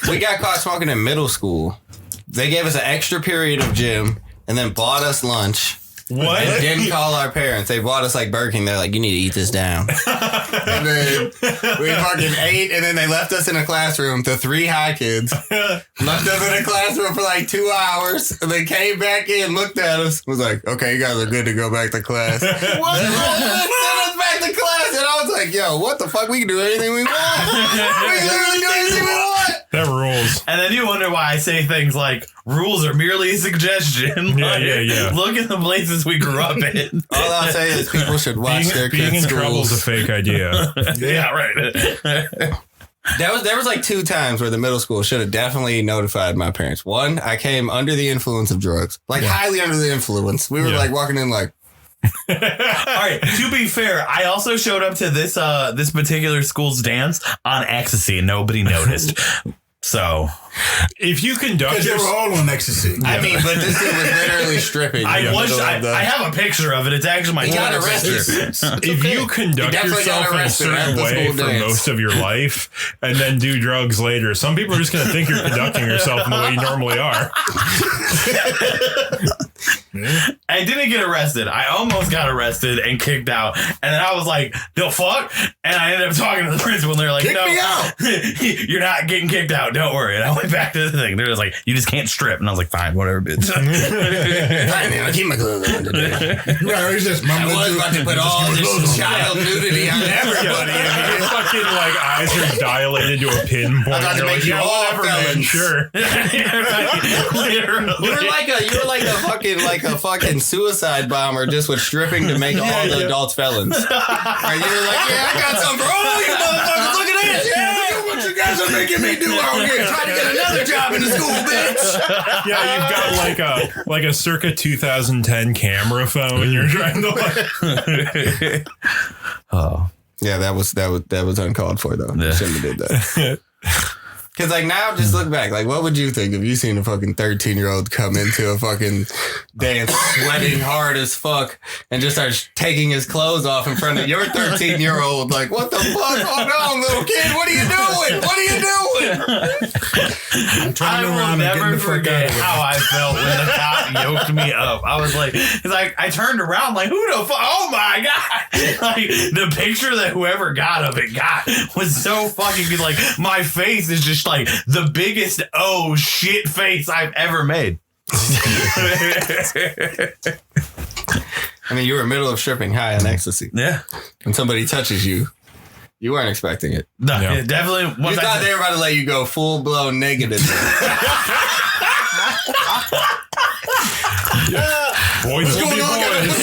We got caught smoking in middle school. They gave us an extra period of gym and then bought us lunch. What? And didn't call our parents. They bought us like Burger King. They're like, you need to eat this down. And then we fucking ate, and then they left us in a classroom, the 3 high kids. Left us in a classroom for like 2 hours, and then came back in, looked at us, was like, okay, you guys are good to go back to class. What? Sent us back to class, and I was like, yo, what the fuck? We can do anything we want. We can literally do anything we want. That rules. And then you wonder why I say things like, rules are merely a suggestion. Yeah. Look at the places we grew up in. All I'll say is people should watch their being kids' in trouble is a fake idea. Yeah, right. There was like 2 times where the middle school should have definitely notified my parents. One, I came under the influence of drugs, like highly under the influence. We were like walking in like. All right. To be fair, I also showed up to this this particular school's dance on ecstasy, and nobody noticed. So, if you conduct, they were all on ecstasy. I mean, but this dude was literally stripping. I have a picture of it. It's actually my got arrested. If you conduct yourself in a certain way for most of your life and then do drugs later, some people are just going to think you're conducting yourself in the way you normally are. I didn't get arrested. I almost got arrested and kicked out. And then I was like, the fuck? And I ended up talking to the principal, and they're like, Kick me out. You're not getting kicked out. Don't worry. And I went back to the thing. They're just like, you just can't strip. And I was like, fine, whatever, bitch. Fine, man, I'll keep my clothes on today. Yeah, he's just I was about to put all this child nudity on everybody. Your fucking like eyes are dilated to a pinpoint. I got to You're make like, you yeah, all whatever, man, felons. sure. You were like a fucking suicide bomber just with stripping to make all the adults felons. Or you were like, yeah, I got something for all you motherfuckers. Look at this. Yeah, look at what you guys are making me do out here. Trying to get another job in the school, bitch. Yeah, you've got like a circa 2010 camera phone. You're trying to like. Oh. Yeah, that was uncalled for though. Yeah. Shouldn't have did that. Because like now, just look back. Like, what would you think if you seen a fucking 13-year-old come into a fucking dance, sweating hard as fuck, and just starts taking his clothes off in front of your 13-year-old? Like, what the fuck? Hold on, little kid. What are you doing? What are you doing? I will never forget how I felt when the cop yoked me up. I was like, it's like I turned around like, who the fuck? Oh my god! Like the picture that whoever got of it got was so fucking good. Like my face is just like the biggest oh shit face I've ever made. I mean, you were in the middle of stripping high on ecstasy. Yeah. When somebody touches you, you weren't expecting it. No, Yeah. yeah, definitely. You thought they were about to let you go full blown negative. Boys will be boys.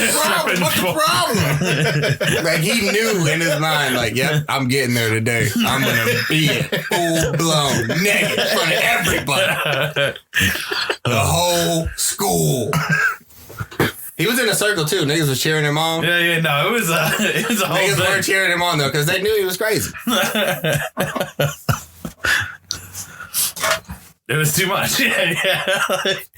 What's the problem? Like he knew in his mind, like, yep, I'm getting there today. I'm gonna be full blown negative in front of everybody. The whole school. He was in a circle too. Niggas was cheering him on. Yeah, no, it was a whole Niggas thing. weren't cheering him on though, because they knew he was crazy. It was too much. Yeah.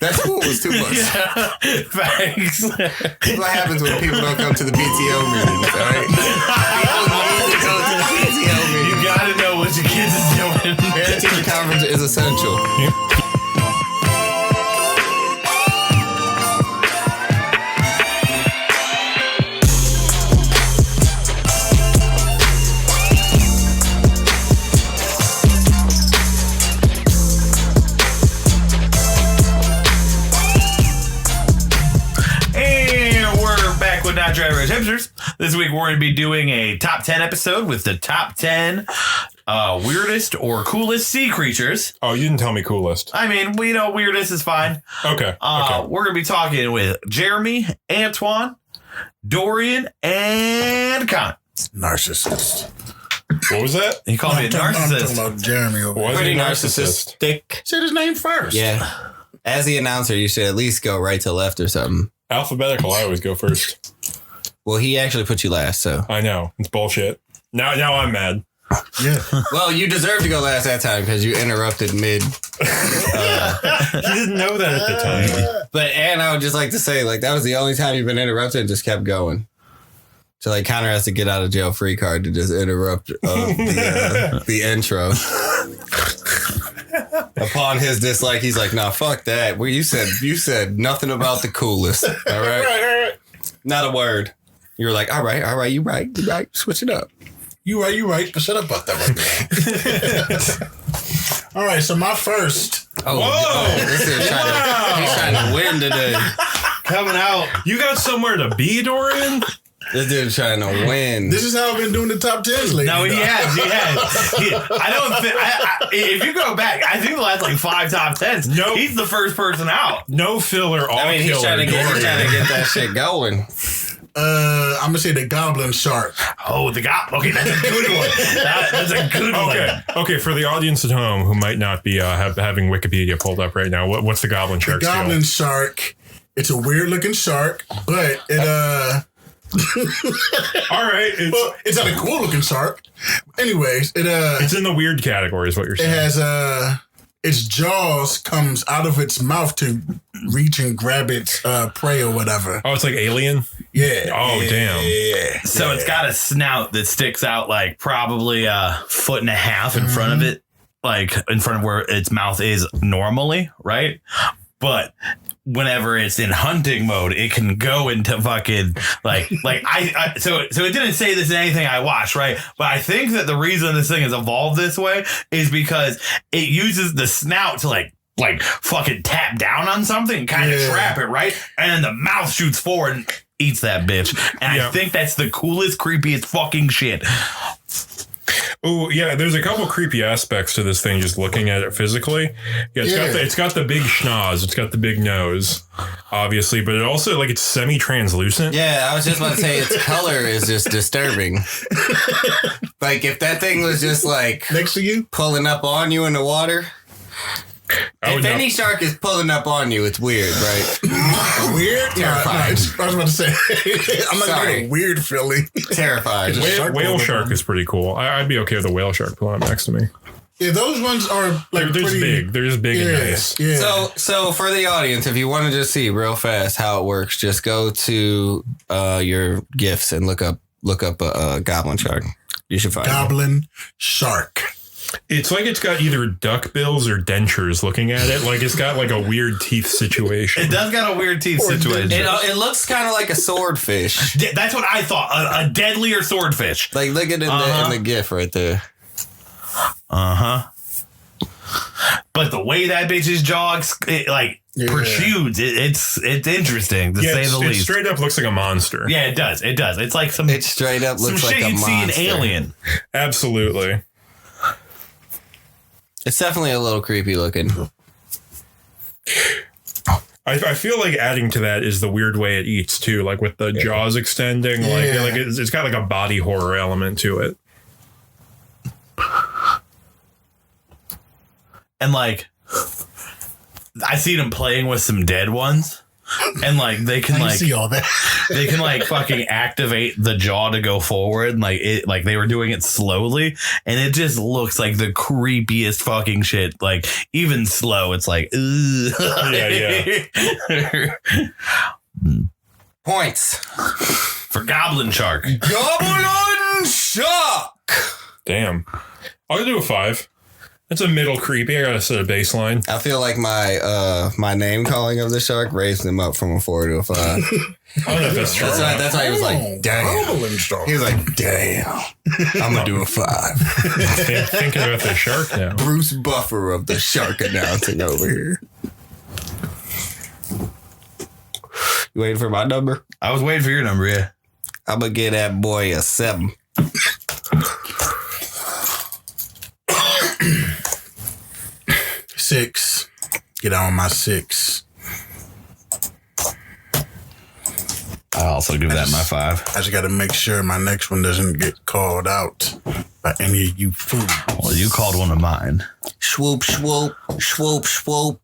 That school was too much. Yeah. Thanks. That's what happens when people don't come to the PTO meetings, all right? People need to go to the PTO meetings. You gotta know what your kids is doing. Parent teacher conference is essential. Not Dry Rich Hipsters. This week we're going to be doing a top 10 episode with the top 10 weirdest or coolest sea creatures. Oh, you didn't tell me coolest. I mean, we know weirdest is fine. Okay. We're going to be talking with Jeremy, Antoine, Dorian, and Con. Narcissist. What was that? He called me a I'm talking narcissist. about Jeremy over Was there. he Pretty narcissist? narcissistic. Said his name first. Yeah. As the announcer, you should at least go right to left or something. Alphabetical, I always go first. Well, he actually put you last, so. I know. It's bullshit. Now I'm mad. Yeah. Well, you deserve to go last that time because you interrupted mid. He didn't know that at the time. And I would just like to say, like, that was the only time you've been interrupted and just kept going. So, like, Connor has to get out of jail free card to just interrupt the intro. Upon his dislike, he's like, "Nah, fuck that. Well, you said nothing about the coolest. All right, not a word. You were like, all right, you right. Switch it up. You right. But shut up about that right now. All right, so my first. This is he's trying to win today. Coming out. You got somewhere to be, Dorian? This dude's trying to win. This is how I've been doing the top 10s lately. No, he has. I don't think. If you go back, I think the last like 5 top 10s. No, he's the first person out. No filler. All killer. He's trying to get that shit going. I'm gonna say the Goblin Shark. Oh, the Goblin. Okay, that's a good one. That's a good one. Okay. For the audience at home who might not be having Wikipedia pulled up right now, what's the Goblin Shark? The Goblin Shark. It's a weird looking shark, but it all right, it's not a cool looking shark. Anyways, it's in the weird category, is what you're saying. It has its jaws comes out of its mouth to reach and grab its prey or whatever. Oh, it's like Alien? Yeah. Oh, damn. Yeah. So it's got a snout that sticks out like probably 1.5 foot in front of it, like in front of where its mouth is normally, right? But whenever it's in hunting mode, it can go into fucking so it didn't say this in anything I watched, right? But I think that the reason this thing has evolved this way is because it uses the snout to like fucking tap down on something, kind of trap it, right? And then the mouth shoots forward and eats that bitch. And I think that's the coolest, creepiest fucking shit. Oh yeah, there's a couple creepy aspects to this thing. Just looking at it physically, it's got the big schnoz, it's got the big nose, obviously, but it also it's semi-translucent. Yeah, I was just about to say its color is just disturbing. Like if that thing was just like next to you, pulling up on you in the water. If any shark is pulling up on you, it's weird, right? Weird? Terrifying. I was about to say, I'm not getting a weird feeling. Terrifying. Whale shark is pretty cool. I'd be okay with a whale shark pulling up next to me. Yeah, those ones are they're just big. They're just big and nice. Yeah. So for the audience, if you want to just see real fast how it works, just go to your GIFs and look up a goblin shark. You should find Goblin Shark. It's like it's got either duck bills or dentures looking at it. Like it's got like a weird teeth situation. It does got a weird teeth situation. It looks kind of like a swordfish. That's what I thought. A deadlier swordfish. Like look at it in the GIF right there. But the way that bitch's jaw protrudes, it's interesting to say the least. It straight up looks like a monster. Yeah, it does. It does. It's like It straight up looks like a monster. Some shit you'd see in Alien. Absolutely. It's definitely a little creepy looking. I feel like adding to that is the weird way it eats too, like with the jaws extending. Like it's got like a body horror element to it. And I see them playing with some dead ones. And they can see all that. They can fucking activate the jaw to go forward, and they were doing it slowly, and it just looks like the creepiest fucking shit. Even slow, it's like, ugh. Points for Goblin Shark. Goblin Shark. Damn, I'll do a 5. That's a middle creepy. I gotta set a baseline. I feel like my name calling of the shark raised him up from a 4 to a 5. I don't know if that's true. That's why he was like, damn. He was like, damn. I'm gonna do a 5. Thinking about the shark now. Bruce Buffer of the shark announcing over here. You waiting for my number? I was waiting for your number, yeah. I'm gonna get that boy a 7. Six. Get on my 6. I'll also give that my 5. I just got to make sure my next one doesn't get called out by any of you fools. Well, you called one of mine. Swoop, swoop, swoop, swoop.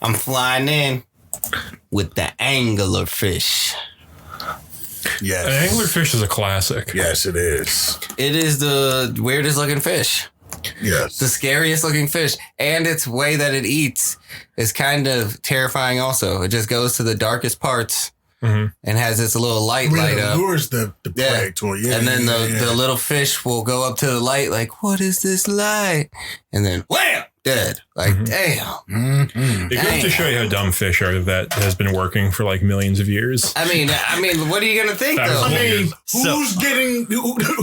I'm flying in with the anglerfish. Yes. An anglerfish is a classic. Yes, it is. It is the weirdest looking fish. Yes. The scariest looking fish. And its way that it eats is kind of terrifying also. It just goes to the darkest parts and has this little light up. Lures the prey to it. And then the little fish will go up to the light like, what is this light? And then, wham! dead. Like, damn. Mm-hmm. It goes to show you how dumb fish are. That has been working for like millions of years. I mean, what are you gonna think though? I mean,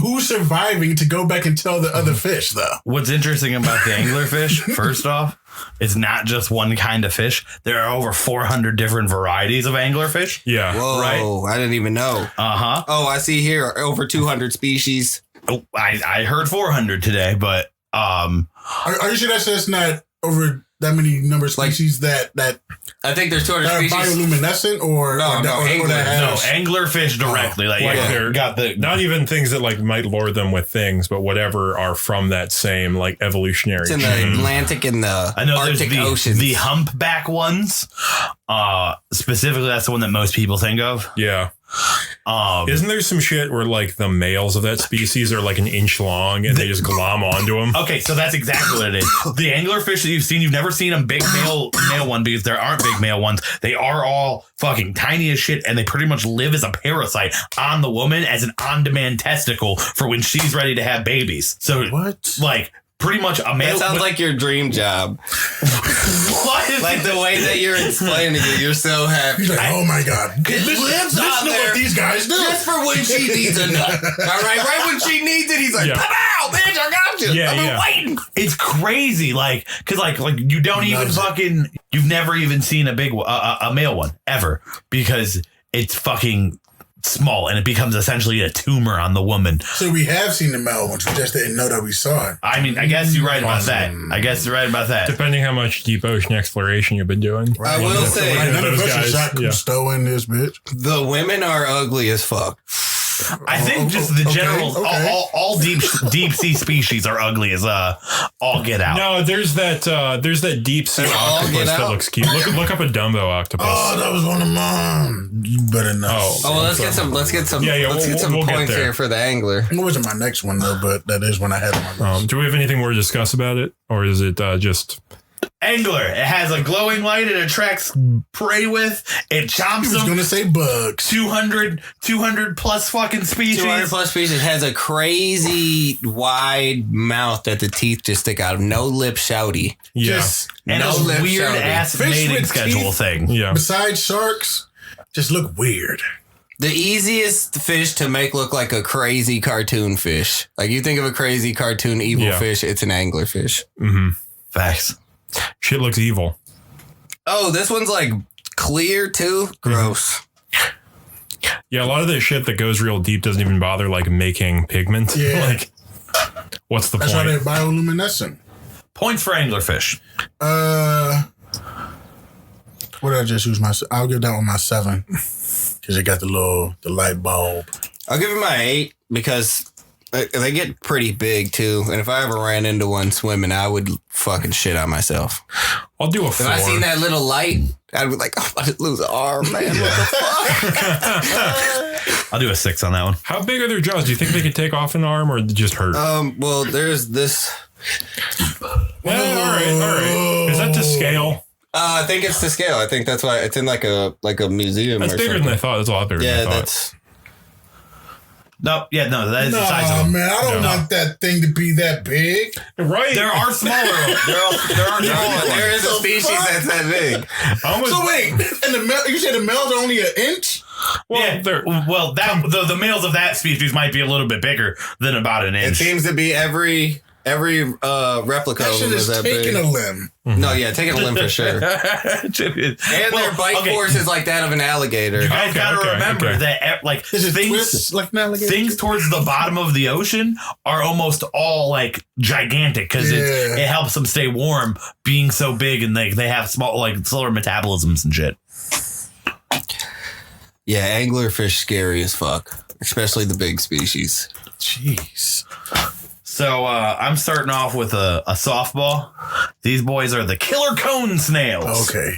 who's surviving to go back and tell the other fish though? What's interesting about the anglerfish, first off, it's not just one kind of fish. There are over 400 different varieties of anglerfish. Yeah. Whoa, right? I didn't even know. Uh-huh. Oh, I see here over 200 species. Oh, I heard 400 today, but Are you sure that's not over that many number of species that I think there's 200 are species. bioluminescent or anglerfish directly. They're got the not even things that like might lure them with things, but whatever are from that same like evolutionary It's in chain. the Atlantic and the Arctic oceans. The humpback ones. Specifically, that's the one that most people think of. Yeah. Isn't there some shit where like the males of that species are like an inch long and they just glom onto them? Okay, so that's exactly what it is. The anglerfish that you've never seen a big male one because there aren't big male ones. They are all fucking tiny as shit, and they pretty much live as a parasite on the woman as an on-demand testicle for when she's ready to have babies. So what? Like pretty much a male. That sounds like your dream job. What is like the way that you're explaining it, you're so happy. He's like, oh my God. Listen out to there. what These guys do. Just for when she needs a nut. All right when she needs it, he's like, pow, bitch, I got you. Yeah, I've been waiting. It's crazy, like, cause like you don't even fucking, you've never even seen a big a male one ever because it's fucking small and it becomes essentially a tumor on the woman. So we have seen the male ones. We just didn't know that we saw it. I mean, I guess you're right about that. Depending how much deep ocean exploration you've been doing. Right. I will say, none of us shot Cousteau in this bitch. The women are ugly as fuck. I think just the general, all deep sea species are ugly as all get out. No, there's that deep sea octopus that looks cute. Look up a Dumbo octopus. Oh, that was one of mine. You better know. Oh, well, let's get some we'll points here for the angler. It wasn't my next one though, but that is one I had on my list. Do we have anything more to discuss about it, or is it just? Angler. It has a glowing light it attracts prey with. It chomps them. I was going to say bugs. 200 plus fucking species. 200 plus species. Has a crazy wide mouth that the teeth just stick out of. No lip shouty. Yeah. And no a weird shouty. Ass mating schedule thing. Yeah. Besides sharks, just look weird. The easiest fish to make look like a crazy cartoon fish. Like you think of a crazy cartoon evil fish, it's an anglerfish. Mm-hmm. Facts. Shit looks evil. Oh, this one's like clear too? Gross. Yeah, a lot of the shit that goes real deep doesn't even bother like making pigment. Yeah. Like, what's the point? That's why they're bioluminescent. Points for anglerfish. What did I just use? I'll give that one my 7. Because it got the light bulb. I'll give it my 8 because they get pretty big too. And if I ever ran into one swimming, I would fucking shit on myself. I'll do a 4. If I seen that little light, I'd be like, oh, I just lose an arm, man. What the fuck? I'll do a 6 on that one. How big are their jaws? Do you think they could take off an arm or just hurt? Well, there's this. Well, all right. Is that to scale? I think it's to scale. I think that's why it's in like a museum. That's bigger than I thought. That's a lot bigger than I thought. That's. No, that is the size of them. Man, I don't want that thing to be that big. Right. There are smaller. There is a species that's that big. So wait, and you said the males are only an inch? Well, the males of that species might be a little bit bigger than about an inch. It seems to be every replica that of them is that big. Taking a limb. Mm-hmm. No, yeah, taking a limb for sure. And their bite force is like that of an alligator. You guys gotta remember that things towards the bottom of the ocean are almost all like gigantic because it helps them stay warm being so big, and they have small slower metabolisms and shit. Yeah, anglerfish scary as fuck, especially the big species. Jeez. So I'm starting off with a softball. These boys are the Killer Cone Snails. Okay.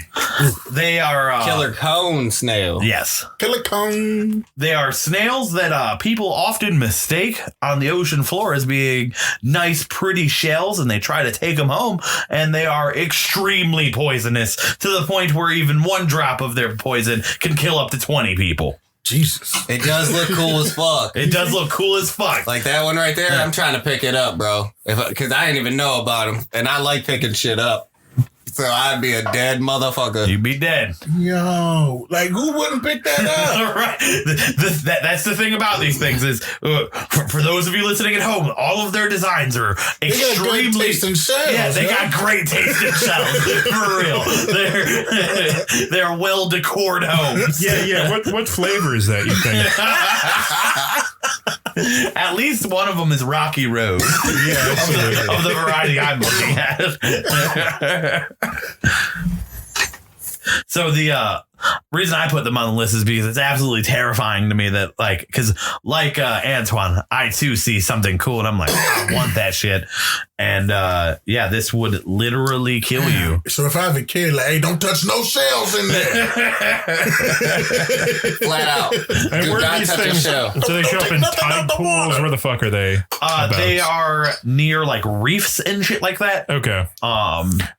They are... Killer Cone Snail. Yes. Killer Cone. They are snails that people often mistake on the ocean floor as being nice, pretty shells, and they try to take them home, and they are extremely poisonous to the point where even one drop of their poison can kill up to 20 people. Jesus. It does look cool as fuck. It does look cool as fuck. Like that one right there, I'm trying to pick it up, bro. Because I didn't even know about them. And I like picking shit up. So I'd be a dead motherfucker. You'd be dead. Yo, like who wouldn't pick that up? Right. That's the thing about these things is, for those of you listening at home, all of their designs are extremely. They got good taste in shells. Yeah, they got great taste in shells. For real. They're well decored homes. Yeah. What flavor is that, you think? At least one of them is Rocky Road. Yeah, of the variety I'm looking at. So the reason I put them on the list is because it's absolutely terrifying to me that because Antoine, I too see something cool and I'm like, I want that shit. And this would literally kill you. So if I have a kid, like, hey, don't touch no shells in there. Flat out. And Do where not are these touch a things? shell. So they show up in tide pools. Where the fuck are they? They are near like reefs and shit like that. Okay.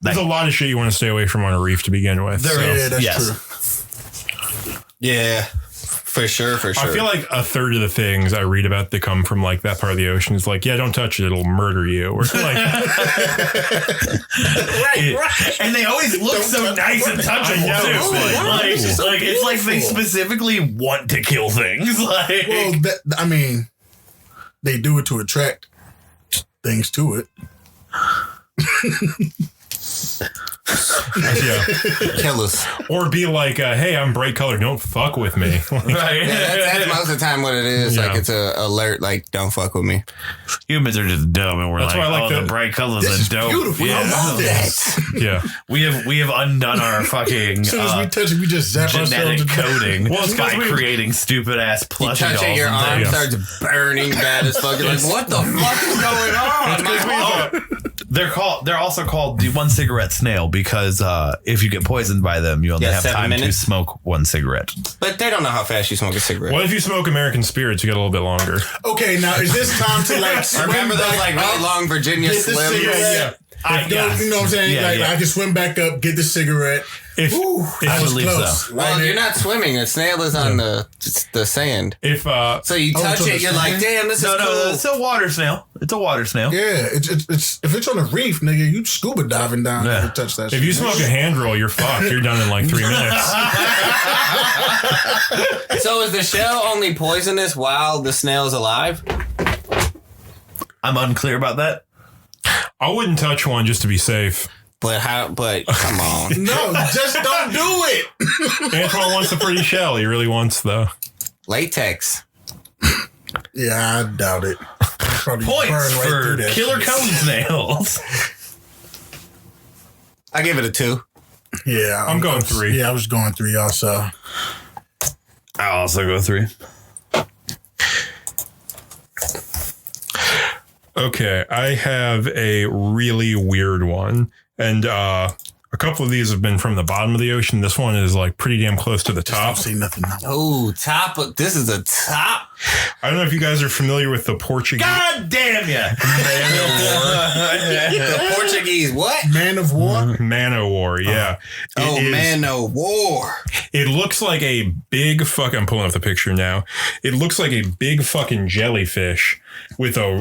There's a lot of shit you want to stay away from on a reef to begin with. Yeah, that's true. Yeah, for sure. I feel like a third of the things I read about that come from like that part of the ocean is like, yeah, don't touch it, it'll murder you. Or like, right. And they always look so nice and touchable too. It's like they specifically want to kill things. Like, well, they do it to attract things to it. yeah. Killers. Or be like, hey, I'm bright colored, don't fuck with me. right. Yeah, that's most of the time what it is. Yeah. Like it's a alert, like don't fuck with me. Humans are just dumb, and we're That's like, why I like the bright colors This are is dope. beautiful. Yeah. I love this. Yeah. We have undone our fucking As soon as we touch it, we just zap ourselves genetic to death. coding Well, it's by 'cause we- creating stupid ass You plushie touch dolls. it, your and arm things. starts burning bad as fuck. You're like, what the fuck is going on? They're also called the one cigarette snail because if you get poisoned by them, you only Yeah, have 7 time to minutes. smoke one cigarette. But they don't know how fast you smoke a cigarette. What if you smoke American Spirits? You get a little bit longer. Okay, now is this time to like swim Remember those back like really up, long Virginia get the Slims? cigarette? You know what I'm saying? Yeah, I can swim back up, get the cigarette. If I was believe close. so. Well, you're not swimming. The snail is on the sand. if So you touch it's on it, the you're like, sand? damn, this is No, cool. it's a water snail. It's a water snail. Yeah, it's if it's on a reef, nigga, you scuba diving down Yeah. to touch that shit. if you smoke a hand roll, you're fucked. You're done in like 3 minutes. So is the shell only poisonous while the snail's alive? I'm unclear about that. I wouldn't touch one just to be safe. But come on. No, just don't do it. Antoine wants the pretty shell. He really wants the Latex. Yeah, I doubt it. Probably Points burn right for through that killer shit. cone snails. I give it a 2. Yeah, I'm going 3. Yeah, I was going 3 also. I'll also go 3. Okay, I have a really weird one. And a couple of these have been from the bottom of the ocean. This one is like pretty damn close to the I top. don't see nothing. Oh, this is a top. I don't know if you guys are familiar with the Portuguese. God damn ya! The Portuguese what? Man of War. Man o' War, yeah. Man of war. It looks like a big fucking, I'm pulling up the picture now. It looks like a big fucking jellyfish with a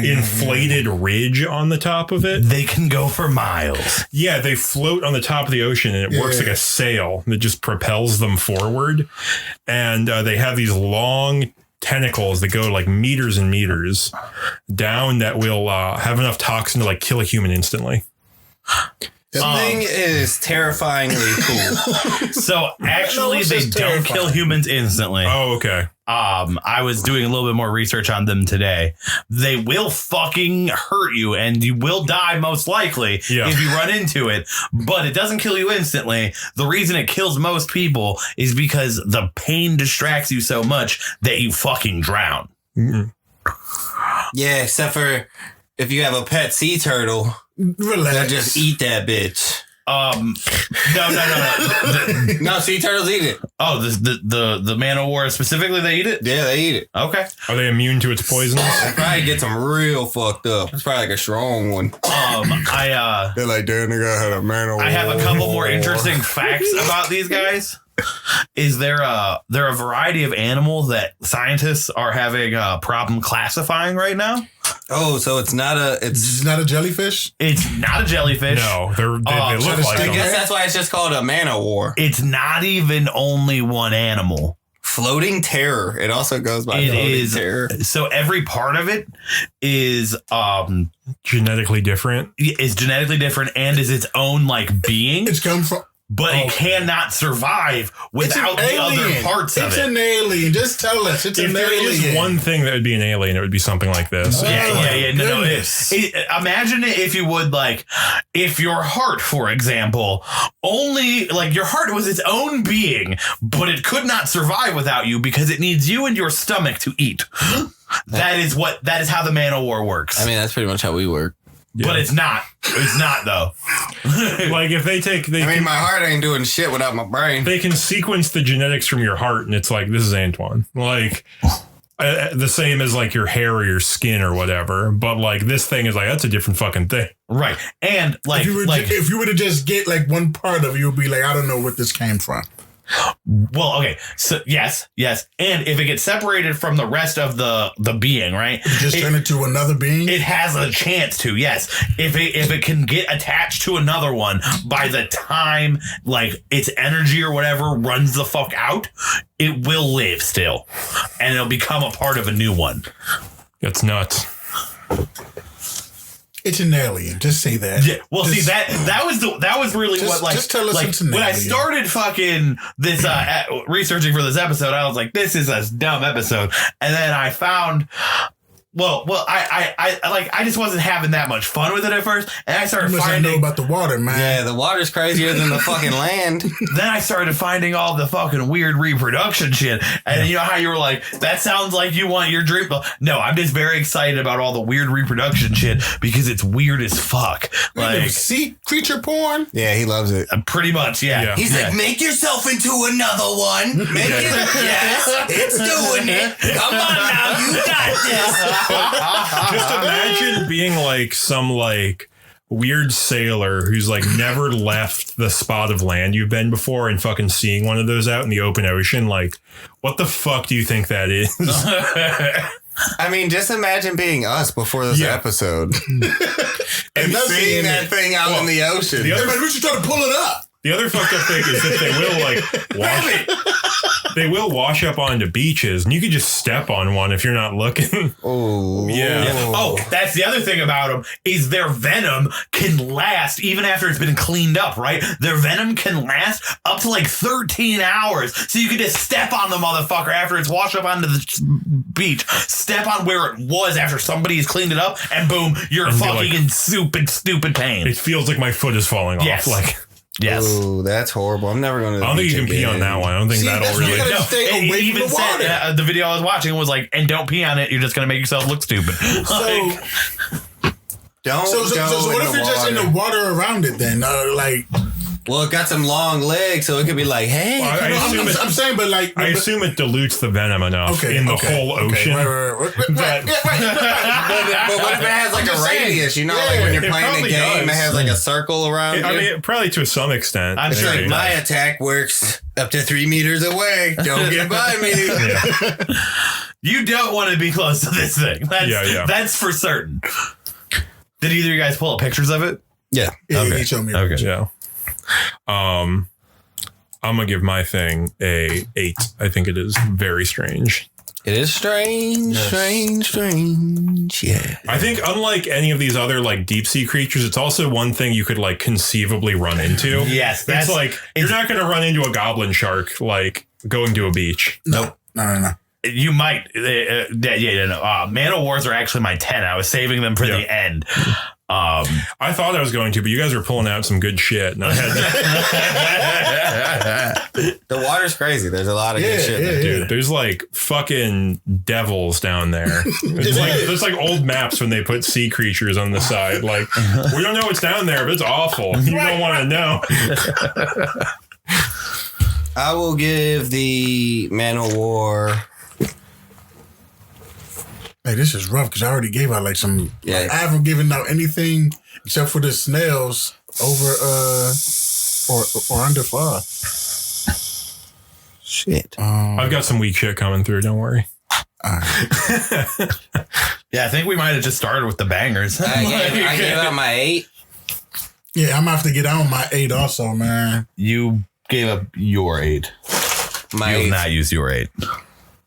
inflated ridge on the top of it. They can go for miles. Yeah, they float on the top of the ocean and it works like a sail that just propels them forward. And they have these long tentacles that go like meters and meters down that will have enough toxin to like kill a human instantly. The thing is terrifyingly cool. So actually, it's they just don't terrifying. kill humans instantly. Oh, okay. I was doing a little bit more research on them today. They will fucking hurt you and you will die most likely if you run into it, but it doesn't kill you instantly. The reason it kills most people is because the pain distracts you so much that you fucking drown. Mm-mm. Yeah, except for if you have a pet sea turtle, Relax. they'll just eat that bitch. No. No, sea turtles eat it. Oh, the man o' war specifically, they eat it? Yeah, they eat it. Okay. Are they immune to its poisons? It probably gets them real fucked up. It's probably like a strong one. They're like, damn, nigga, I had a man over. I have a couple more interesting facts about these guys. Is there a variety of animals that scientists are having a problem classifying right now? Oh, so it's not a jellyfish? It's not a jellyfish. No, they look like I them. guess that's why it's just called a man o' war. It's not even only one animal. Floating terror. It also goes by It floating is terror. so every part of it is Genetically different. and is its own like being. It's come from. But it cannot survive without the other parts of it. It's an alien. Just tell us. It's If an there alien. is one thing that would be an alien, it would be something like this. Yeah. No. Goodness. Imagine it if you would, like, if your heart, for example, only, like, your heart was its own being, but it could not survive without you because it needs you and your stomach to eat. That is how the man o' war works. I mean, that's pretty much how we work. Yeah. But it's not. It's not, though. Like if My heart ain't doing shit without my brain. they can sequence the genetics from your heart, and it's like, this is Antoine. Like the same as like your hair or your skin or whatever. But like this thing is like, that's a different fucking thing. Right. And like, if you were to just get like one part of it, you'd be like, I don't know where this came from. well, okay. So yes. And if it gets separated from the rest of the being, right? Just turn it to another being. It has a chance to, yes. If it can get attached to another one by the time like its energy or whatever runs the fuck out, it will live still. And it'll become a part of a new one. That's nuts. It's an alien. Just say that. Yeah. Well, see that was really what like just tell us like it's an when I alien. started fucking this researching for this episode, I was like, this is a dumb episode, and then I found. Well, I just wasn't having that much fun with it at first, and I started You must not know finding. about the water, man. Yeah, the water's crazier than the fucking land. Then I started finding all the fucking weird reproduction shit, and you know how you were like, "That sounds like you want your dream." No, I'm just very excited about all the weird reproduction shit because it's weird as fuck. Like, Sea creature porn. Yeah, he loves it. pretty much, yeah. He's like, make yourself into another one. Make it. Yes, it's doing it. Come on now, you got this. Just imagine being like some like weird sailor who's like never left the spot of land you've been before and fucking seeing one of those out in the open ocean. Like, what the fuck do you think that is? I mean, just imagine being us before this episode and seeing that thing out in the ocean. The other, Man, we should try to pull it up. the other fucked up thing is that they will like they will wash up onto beaches, and you could just step on one if you're not looking. Oh, Yeah. Oh, that's the other thing about them is their venom can last even after it's been cleaned up, right? Their venom can last up to like 13 hours. So you can just step on the motherfucker after it's washed up onto the beach, step on where it was after somebody's cleaned it up, and boom, you're And be fucking like- in stupid pain. It feels like my foot is falling Yes. off. Like, Yes. Oh, that's horrible. I'm never going to. I don't think you can pee on that one. I don't think See, that'll that's what you really. gotta stay it away even from the water. said the video I was watching was like, and don't pee on it. You're just gonna make yourself look stupid. So, Don't so go what in if the you're just in water. the water around it then? Like, Well, it got some long legs, so it could be like, hey. Well, I assume it- I'm saying, but like, I assume it dilutes the venom enough in the whole ocean. Right. That- But what if it has like I'm a just saying. radius? You know, Yeah, like when you're it playing a probably game, does. it has like a circle around I you. mean, probably to some extent. I'm It's sure like it my attack works up to 3 meters away. Don't get by me. You don't want to be close to this thing. Yeah. That's for certain. Did either of you guys pull up pictures of it? Yeah. Yeah, he showed me. Okay. Yeah. I'm gonna give my thing a 8. I think it is very strange. It is strange, strange. Yeah. I think unlike any of these other like deep sea creatures, it's also one thing you could like conceivably run into. Yes, It's like you're not gonna run into a goblin shark like going to a beach. No. You might. No. Man o' Wars are actually my 10. I was saving them for the end. I thought I was going to, but you guys were pulling out some good shit, and I had The water's crazy. There's a lot of good shit there. dude. There's like fucking devils down there. It's like old maps when they put sea creatures on the side. Like we don't know what's down there, but it's awful. You don't want to know. I will give the Man of War. Hey, this is rough because I already gave out like some. Yeah. I haven't given out anything except for the snails over or under 5. Shit. I've got some weak shit coming through. Don't worry. Yeah, I think we might have just started with the bangers. I gave out my 8. Yeah, I'm gonna have to get on my 8 also, man. You gave up your 8. My You 8. have not used your 8.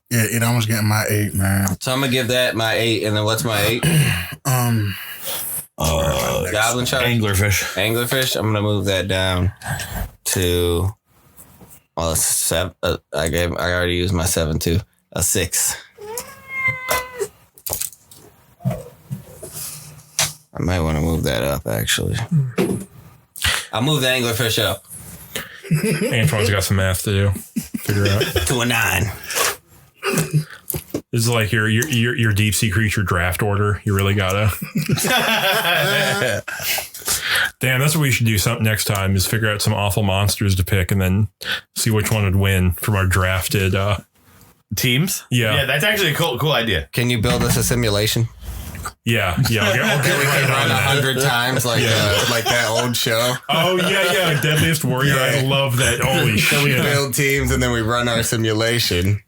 Yeah, it almost getting my 8, man. So I'm gonna give that my 8, and then what's my 8? Goblin Shark. Anglerfish. Anglerfish. I'm gonna move that down to. Well, a 7. I already used my 7 too. A 6. I might want to move that up actually. I'll move the anglerfish up Antoine's got some math to do. Figure out. to a 9. This is like your deep sea creature draft order. You really gotta. Damn, that's what we should do. Something next time is figure out some awful monsters to pick and then see which one would win from our drafted Teams? Yeah. Yeah, that's actually a cool idea. Can you build us a simulation? Yeah. I'll get We can run 100 times like that old show. Oh yeah. Deadliest Warrior. Yeah. I love that. Holy So we shit. build teams and then we run our simulation.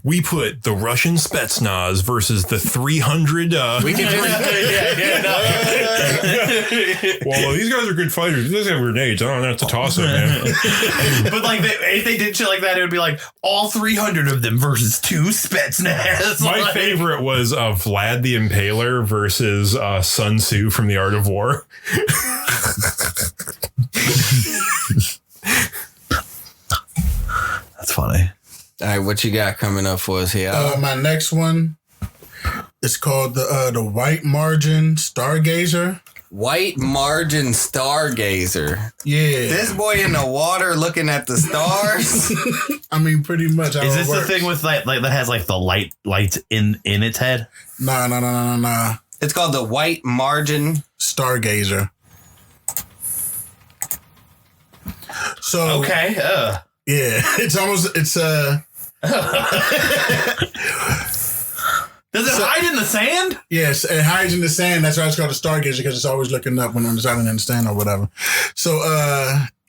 We put the Russian Spetsnaz versus the 300. We can just Well, these guys are good fighters. These guys have grenades. I don't have to toss them, man. But like, if they did shit like that, it would be like all 300 of them versus 2 Spetsnaz. My Like, favorite was Vlad the Impaler versus Sun Tzu from The Art of War. That's funny. All right, what you got coming up for us here? My next one is called the White Margin Stargazer. White Margin Stargazer. Yeah. This boy in the water looking at the stars. I mean, pretty much. Is this the thing with like that has like the lights in its head? Nah. It's called the White Margin. Stargazer. So Okay. yeah, it's Does it hide in the sand? yes, it hides in the sand. That's why it's called a stargazer because it's always looking up when it's hiding in the sand or whatever. So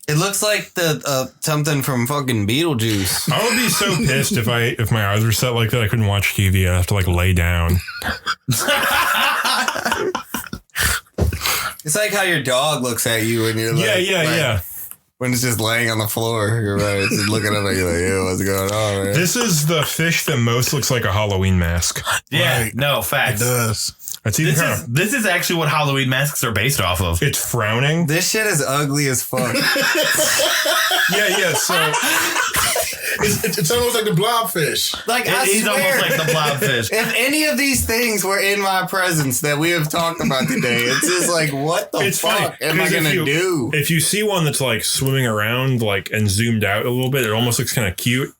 It looks like the something from fucking Beetlejuice. I would be so pissed if my eyes were set like that I couldn't watch TV. I'd have to like lay down. It's like how your dog looks at you when you're Yeah. When it's just laying on the floor. You're right. It's just looking up at you like, yo, what's going on, man? This is the fish that most looks like a Halloween mask. Yeah. Right. No it facts. does. That's either kind of, This is actually what Halloween masks are based off of. it's frowning. This shit is ugly as fuck. Yeah. So It's almost like the blobfish. Like, I He's swear, almost like the blobfish. if any of these things were in my presence that we have talked about today, it's just like, what the It's funny, fuck am I 'cause if gonna you- do? if you see one that's like swimming around like and zoomed out a little bit, it almost looks kind of cute.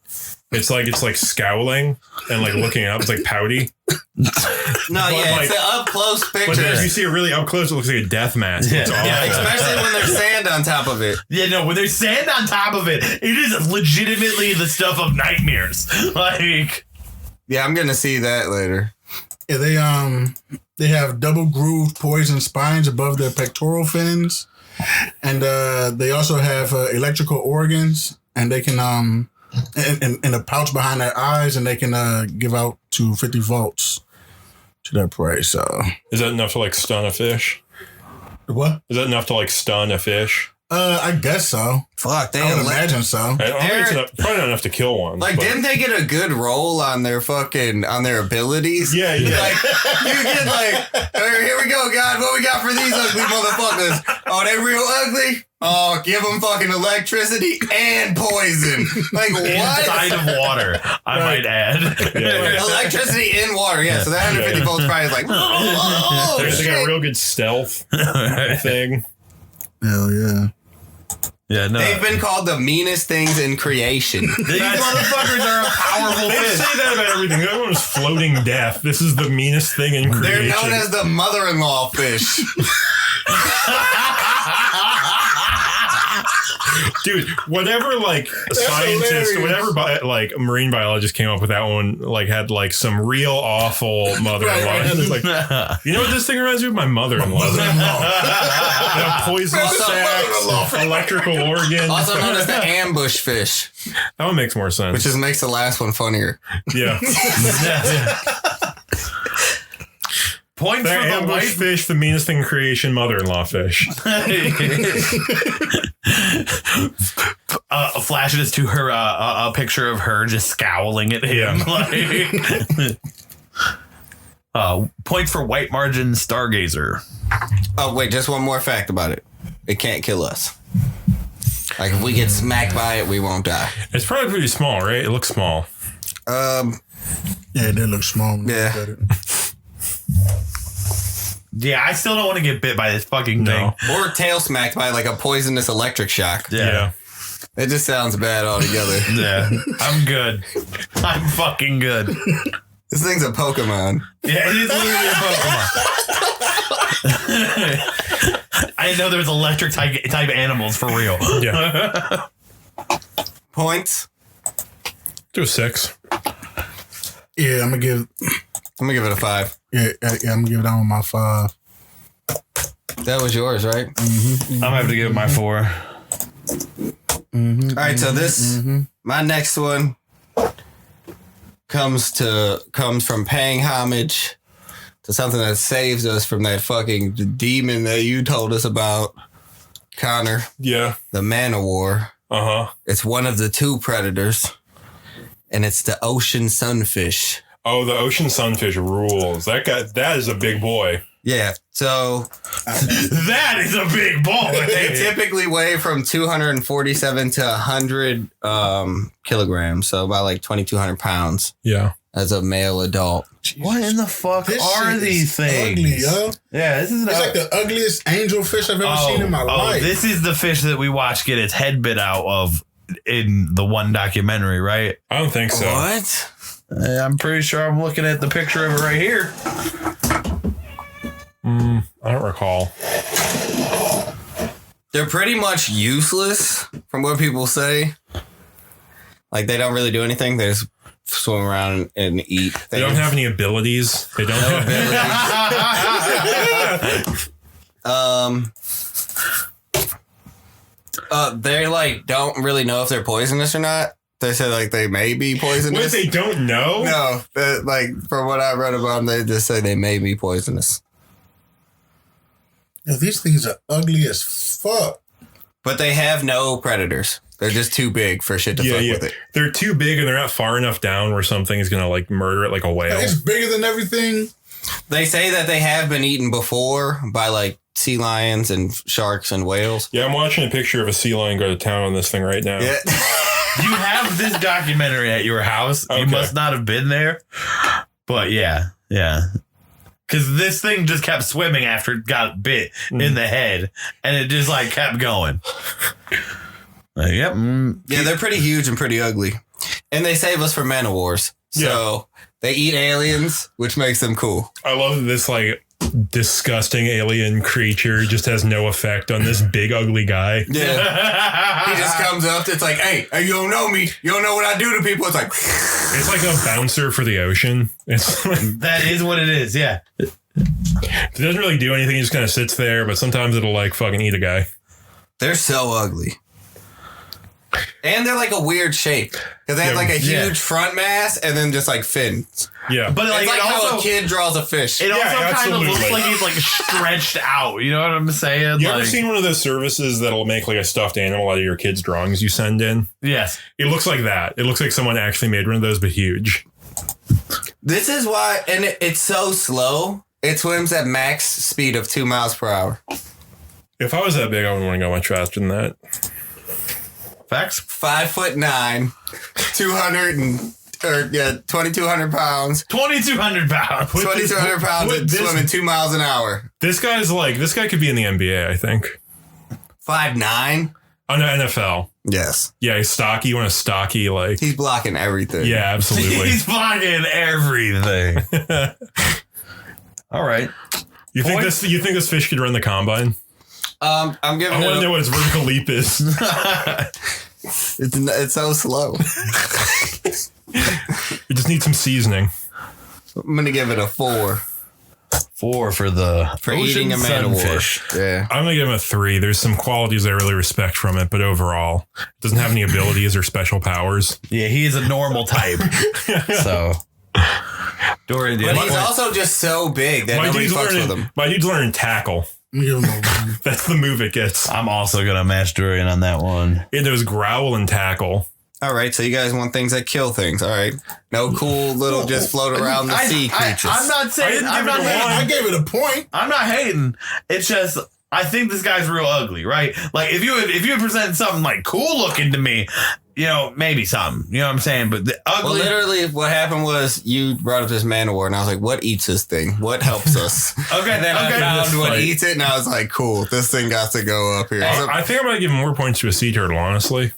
It's like scowling and like looking up. It's like pouty. No, but yeah, like- it's an up close But then if you picture. see it really up close, it looks like a death mask. It's awful. Yeah, especially when there's sand on top of it. Yeah, no, when there's sand on top of it, it is legitimately the stuff of nightmares. Like, Yeah, I'm gonna see that later. Yeah, they have double grooved poison spines above their pectoral fins, and they also have electrical organs, and they can in a pouch behind their eyes, and they can give out to 50 volts to their prey. So Is that enough to like stun a fish? what? Is that enough to like stun a fish? I guess so. Fuck, they I would elect- imagine so. I don't think it's enough, probably not enough to kill one. Like, but- didn't they get a good roll on their abilities? Yeah. Like, you get like, here we go, God. What we got for these ugly motherfuckers? Oh, they real ugly? Oh, give them fucking electricity and poison. Like, what? Inside of water, I might add. Electricity in water, yeah. So that 150 volts probably is like, They got a real good stealth thing. Hell yeah. Yeah, no. They've been called the meanest things in creation. These motherfuckers are a powerful They fish. say that about everything. The other one was floating death. This is the meanest thing in creation. They're known as the mother-in-law fish. Dude, whatever like scientist, whatever like marine biologist came up with that one, like had like some real awful mother-in-law. Right. Like, you know what this thing reminds me of? My mother-in-law. Poison sacks, electrical organs. Also known as the ambush fish, That one makes more sense. which just makes the last one funnier. Yeah. Points That for the ambush white fish, the meanest thing in creation, mother-in-law fish. Flashing us to her a picture of her just scowling at him. Yeah. Like, points for white margin stargazer. Oh, wait, just one more fact about it. It can't kill us. Like, if we get smacked by it, we won't die. It's probably pretty small, right? It looks small. Yeah, it did look small. Yeah. Yeah, I still don't want to get bit by this fucking thing. Or tail smacked by like a poisonous electric shock. Yeah. It just sounds bad altogether. Yeah. I'm good. I'm fucking good. This thing's a Pokemon. Yeah, it is literally a Pokemon. I didn't know there was electric type animals for real. Yeah. Points. Do a 6. Yeah, I'm gonna give it a 5. I'm gonna give that one my 5. That was yours, right? I'm gonna have to give it my 4. All right, so my next one comes from paying homage to something that saves us from that fucking demon that you told us about, Connor. Yeah. The Man of War. Uh-huh. It's one of the 2 predators, and it's the ocean sunfish. Oh, the ocean sunfish rules. That is a big boy. Yeah, so That is a big ball. they typically weigh from 247 to 100 kilograms, so about like 2,200 pounds Yeah. as a male adult. What in the fuck This are shit these is things? ugly, yo. Yeah, this is It's like the ugliest angel fish I've ever seen in my life. This is the fish that we watched get its head bit out of in the one documentary, right? I don't think so. What? I'm pretty sure I'm looking at the picture of it right here. I don't recall. They're pretty much useless from what people say. Like, they don't really do anything. They just swim around and eat things. They don't have any abilities. They don't have they like don't really know if they're poisonous or not. They say like they may be poisonous. What, they don't know? No, like from what I read about them, they just say they may be poisonous. Yo, these things are ugly as fuck. But they have no predators. They're just too big for shit to fuck with it. They're too big and they're not far enough down where something is going to like murder it like a whale. It's bigger than everything. They say that they have been eaten before by like sea lions and sharks and whales. Yeah, I'm watching a picture of a sea lion go to town on this thing right now. Yeah. You have this documentary at your house. Okay. You must not have been there. But yeah. Because this thing just kept swimming after it got bit in the head. And it just like kept going. Yep. Yeah, they're pretty huge and pretty ugly. And they save us from man of wars. So they eat aliens, which makes them cool. I love that this like disgusting alien creature just has no effect on this big ugly guy. Yeah. He just comes up. It's like, hey, you don't know me. You don't know what I do to people. It's like, It's like a bouncer for the ocean. It's like, That is what it is. Yeah. it doesn't really do anything. It just kind of sits there, but sometimes it'll like fucking eat a guy. they're so ugly. And they're like a weird shape. Because they have like a huge front mass and then just like fins. Yeah. But It's like it how also, a kid draws a fish. it also kind of absolutely. looks like he's like stretched out. You know what I'm saying? You like, ever seen one of those services that'll make like a stuffed animal out of your kids' drawings you send in? Yes. It looks like that. It looks like someone actually made one of those, but huge. This is why, and it's so slow. It swims at max speed of 2 miles per hour. If I was that big, I wouldn't want to go much faster than that. Facts? 5'9", 2,200 pounds. 2,200 pounds. 2,200 pounds and swimming 2 miles an hour. This guy could be in the NBA, I think. 5'9"? Oh, no, NFL. Yes. Yeah, he's stocky. You want a stocky, like... He's blocking everything. Yeah, absolutely. He's blocking everything. All right. You think this fish could run the combine? I'm giving I want to know what his vertical leap is. It's so slow. It just needs some seasoning. I'm going to give it a 4. 4 for eating a man of war. Yeah. I'm going to give him a 3. There's some qualities I really respect from it, but overall, it doesn't have any abilities or special powers. Yeah, he's a normal type. So, Dorian, but he's also just so big that nobody fucks with him. My dude's learning tackle. That's the move it gets. I'm also going to match Dorian on that one. It was growl and tackle. All right, so you guys want things that kill things. All right. No cool little just float around the sea creatures. I'm not saying I gave it a point. I'm not hating. It's just I think this guy's real ugly, right? Like if you had presented something like cool looking to me, maybe something. You know what I'm saying? But the ugly. Well, literally, what happened was you brought up this man of war, and I was like, "What eats this thing? What helps us?" Okay, and then I found what eats it, and I was like, "Cool, this thing got to go up here." I think I'm gonna give more points to a sea turtle, honestly.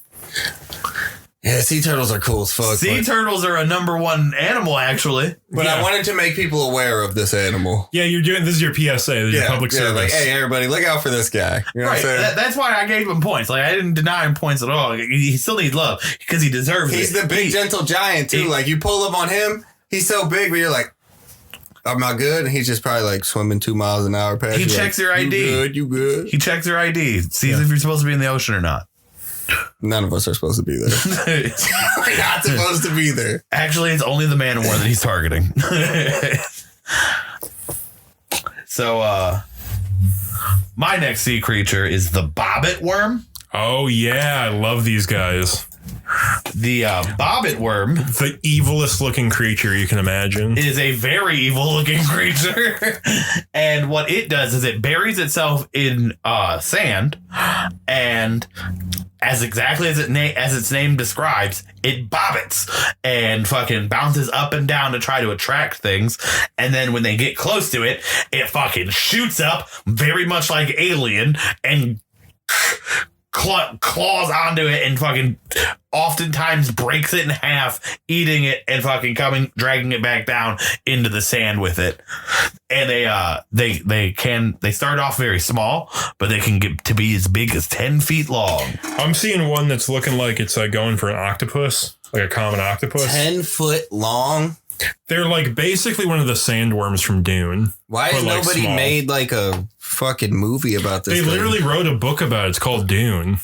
Yeah, sea turtles are cool as fuck. Sea turtles are a number 1 animal, actually. But I wanted to make people aware of this animal. Yeah, this is your PSA. This is your public service. Like, hey, everybody, look out for this guy. You know what I'm saying? That's why I gave him points. Like, I didn't deny him points at all. He still needs love because he deserves it. He's the big, gentle giant, too. Like, you pull up on him, he's so big, but you're like, I'm not good. And he's just probably like swimming 2 miles an hour past you. He checks your ID. You good. He checks your ID. Sees if you're supposed to be in the ocean or not. None of us are supposed to be there. We're not supposed to be there. Actually, it's only the man of war that he's targeting. So, my next sea creature is the bobbit worm. Oh, yeah. I love these guys. The bobbit worm, the evilest looking creature you can imagine, is a very evil looking creature. And what it does is it buries itself in sand, and as exactly as its name describes, it bobbits and fucking bounces up and down to try to attract things. And then when they get close to it, it fucking shoots up very much like Alien and claws onto it and fucking oftentimes breaks it in half, eating it and fucking dragging it back down into the sand with it. And they start off very small, but they can get to be as big as 10 feet long. I'm seeing one that's looking like it's going for an octopus, like a common octopus. 10 foot long. They're like basically one of the sandworms from Dune. Why has nobody made like a fucking movie about this? They literally wrote a book about it. It's called Dune.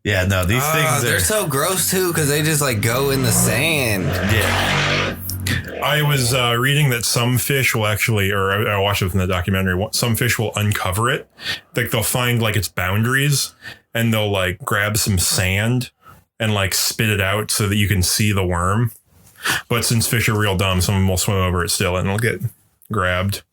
Yeah, no, these things they're so gross too because they just like go in the sand. Yeah. I was reading that some fish will actually, or I watched it from the documentary, some fish will uncover it. Like they'll find like its boundaries and they'll like grab some sand and like spit it out so that you can see the worm. But since fish are real dumb, some of them will swim over it still and it'll get grabbed.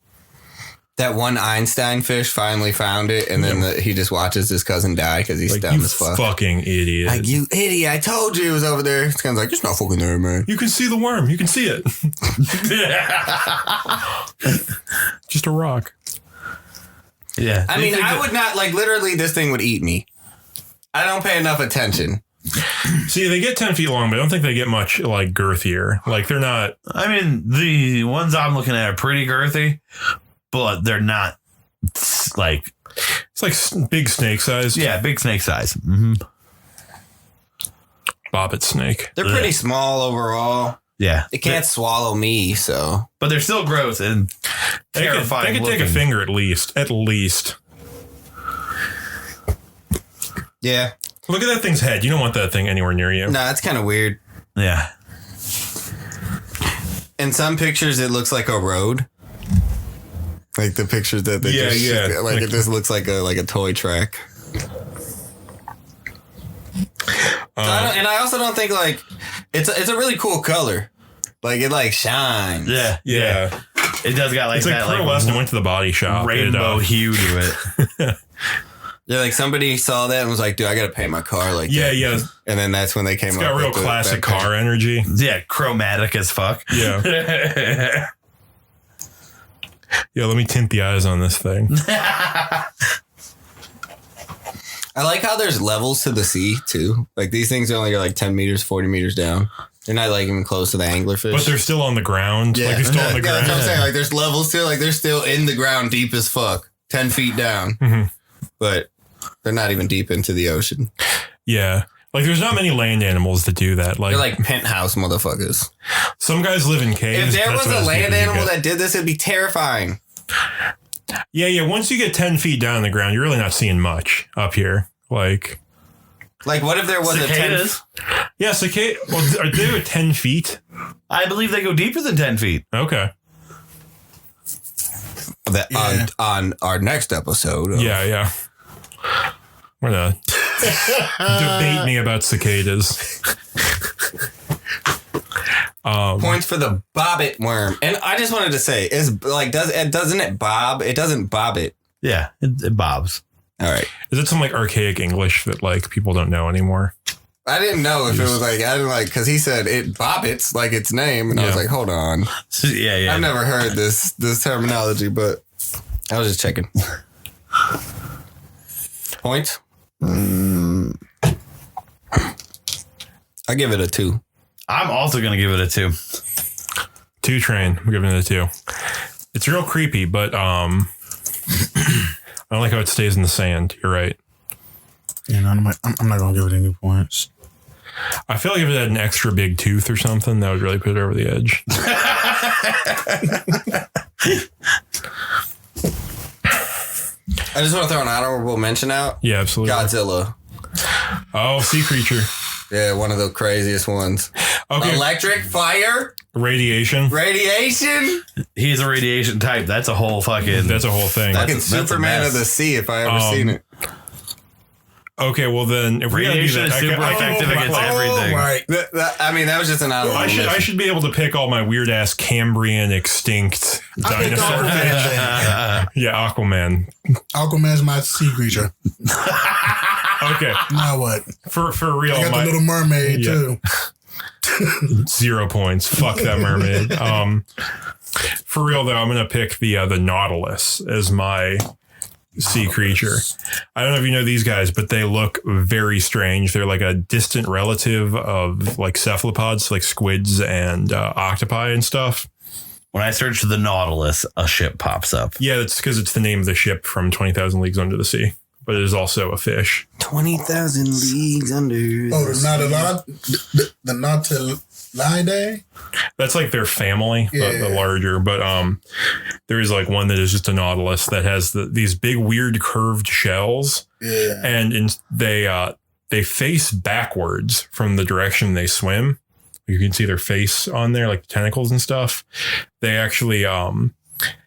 That one Einstein fish finally found it, and then he just watches his cousin die because he's dumb as fuck. Fucking idiot. Like, you idiot, I told you it was over there. It's kind of like, it's not fucking there, man. You can see the worm. You can see it. Just a rock. Yeah. I mean, I would not, like, literally, this thing would eat me. I don't pay enough attention. See, they get 10 feet long, but I don't think they get much, like, girthier. Like, they're not... I mean, the ones I'm looking at are pretty girthy, but they're not, like... It's like big snake size. Yeah, big snake size. Mm-hmm. Bobbit snake. They're pretty small overall. Yeah. It can't swallow me, so... But they're still gross and terrifying. They could take a finger at least. At least. Yeah. Look at that thing's head. You don't want that thing anywhere near you. No, that's kind of weird. Yeah. In some pictures, it looks like a road. Like the pictures that they like it just looks like a toy track. I also don't think like it's a really cool color. Like it like shines. Yeah. It does got like it's that. Like Pearl went to the body shop. Rainbow hue to it. Yeah, like somebody saw that and was like, dude, I got to paint my car like that. Yeah. And then that's when they came up. It's got real classic car energy. Yeah, chromatic as fuck. Yeah. Yeah, let me tint the eyes on this thing. I like how there's levels to the sea, too. Like, these things only go like 10 meters, 40 meters down. They're not like even close to the anglerfish. But they're still on the ground. Yeah. Like, they're still on the Yeah, ground. that's what I'm saying. Like, there's levels to it. Like, they're still in the ground deep as fuck. 10 feet down. Mm-hmm. But they're not even deep into the ocean. Yeah. Like, there's not many land animals that do that. Like, They're like penthouse motherfuckers. Some guys live in caves. If there was a land animal that did this, it'd be terrifying. Yeah. Once you get 10 feet down on the ground, you're really not seeing much up here. Like what if there was cicadas? a 10? Yeah, cicada. Well, are they at 10 feet? I believe they go deeper than 10 feet. Okay. On our next episode. Yeah. We're gonna debate me about cicadas. Points for the bobbit worm. And I just wanted to say, doesn't it bob? It doesn't bob it. Yeah, it bobs. All right. Is it some like archaic English that like people don't know anymore? I didn't know if it was like, I didn't like, because he said it bobbits like its name. And I was like, hold on. Yeah. I've never heard this terminology, but I was just checking. Points? I give it a 2. I'm also going to give it a 2. 2 train. I'm giving it a 2. It's real creepy, but I don't like how it stays in the sand. You're right. Yeah, I'm not going to give it any points. I feel like if it had an extra big tooth or something, that would really put it over the edge. I just want to throw an honorable mention out. Yeah, absolutely. Godzilla. Oh, sea creature. Yeah, one of the craziest ones. Okay. Electric, fire, radiation. He's a radiation type. That's a whole fucking... That's a whole thing. Fucking Superman of the sea, if I ever seen it. Okay, well then, if we're gonna do Radiation that, is super effective against everything. Right. That was just an honorable mention. I should be able to pick all my weird ass Cambrian extinct dinosaur fish. Yeah, Aquaman. Aquaman's my sea creature. Okay. Now what? For real, I got the Little Mermaid too. 0 points. Fuck that mermaid. For real though, I'm gonna pick the Nautilus as my sea creature. I don't know if you know these guys, but they look very strange. They're like a distant relative of like cephalopods, like squids and octopi and stuff. When I search the Nautilus, a ship pops up. Yeah, that's because it's the name of the ship from 20,000 Leagues Under the Sea. But it is also a fish. 20,000 leagues under. Oh, the Nautilidae? That's like their family, the larger. But there is like one that is just a nautilus that has these big, weird, curved shells. Yeah. And they face backwards from the direction they swim. You can see their face on there, like the tentacles and stuff. They actually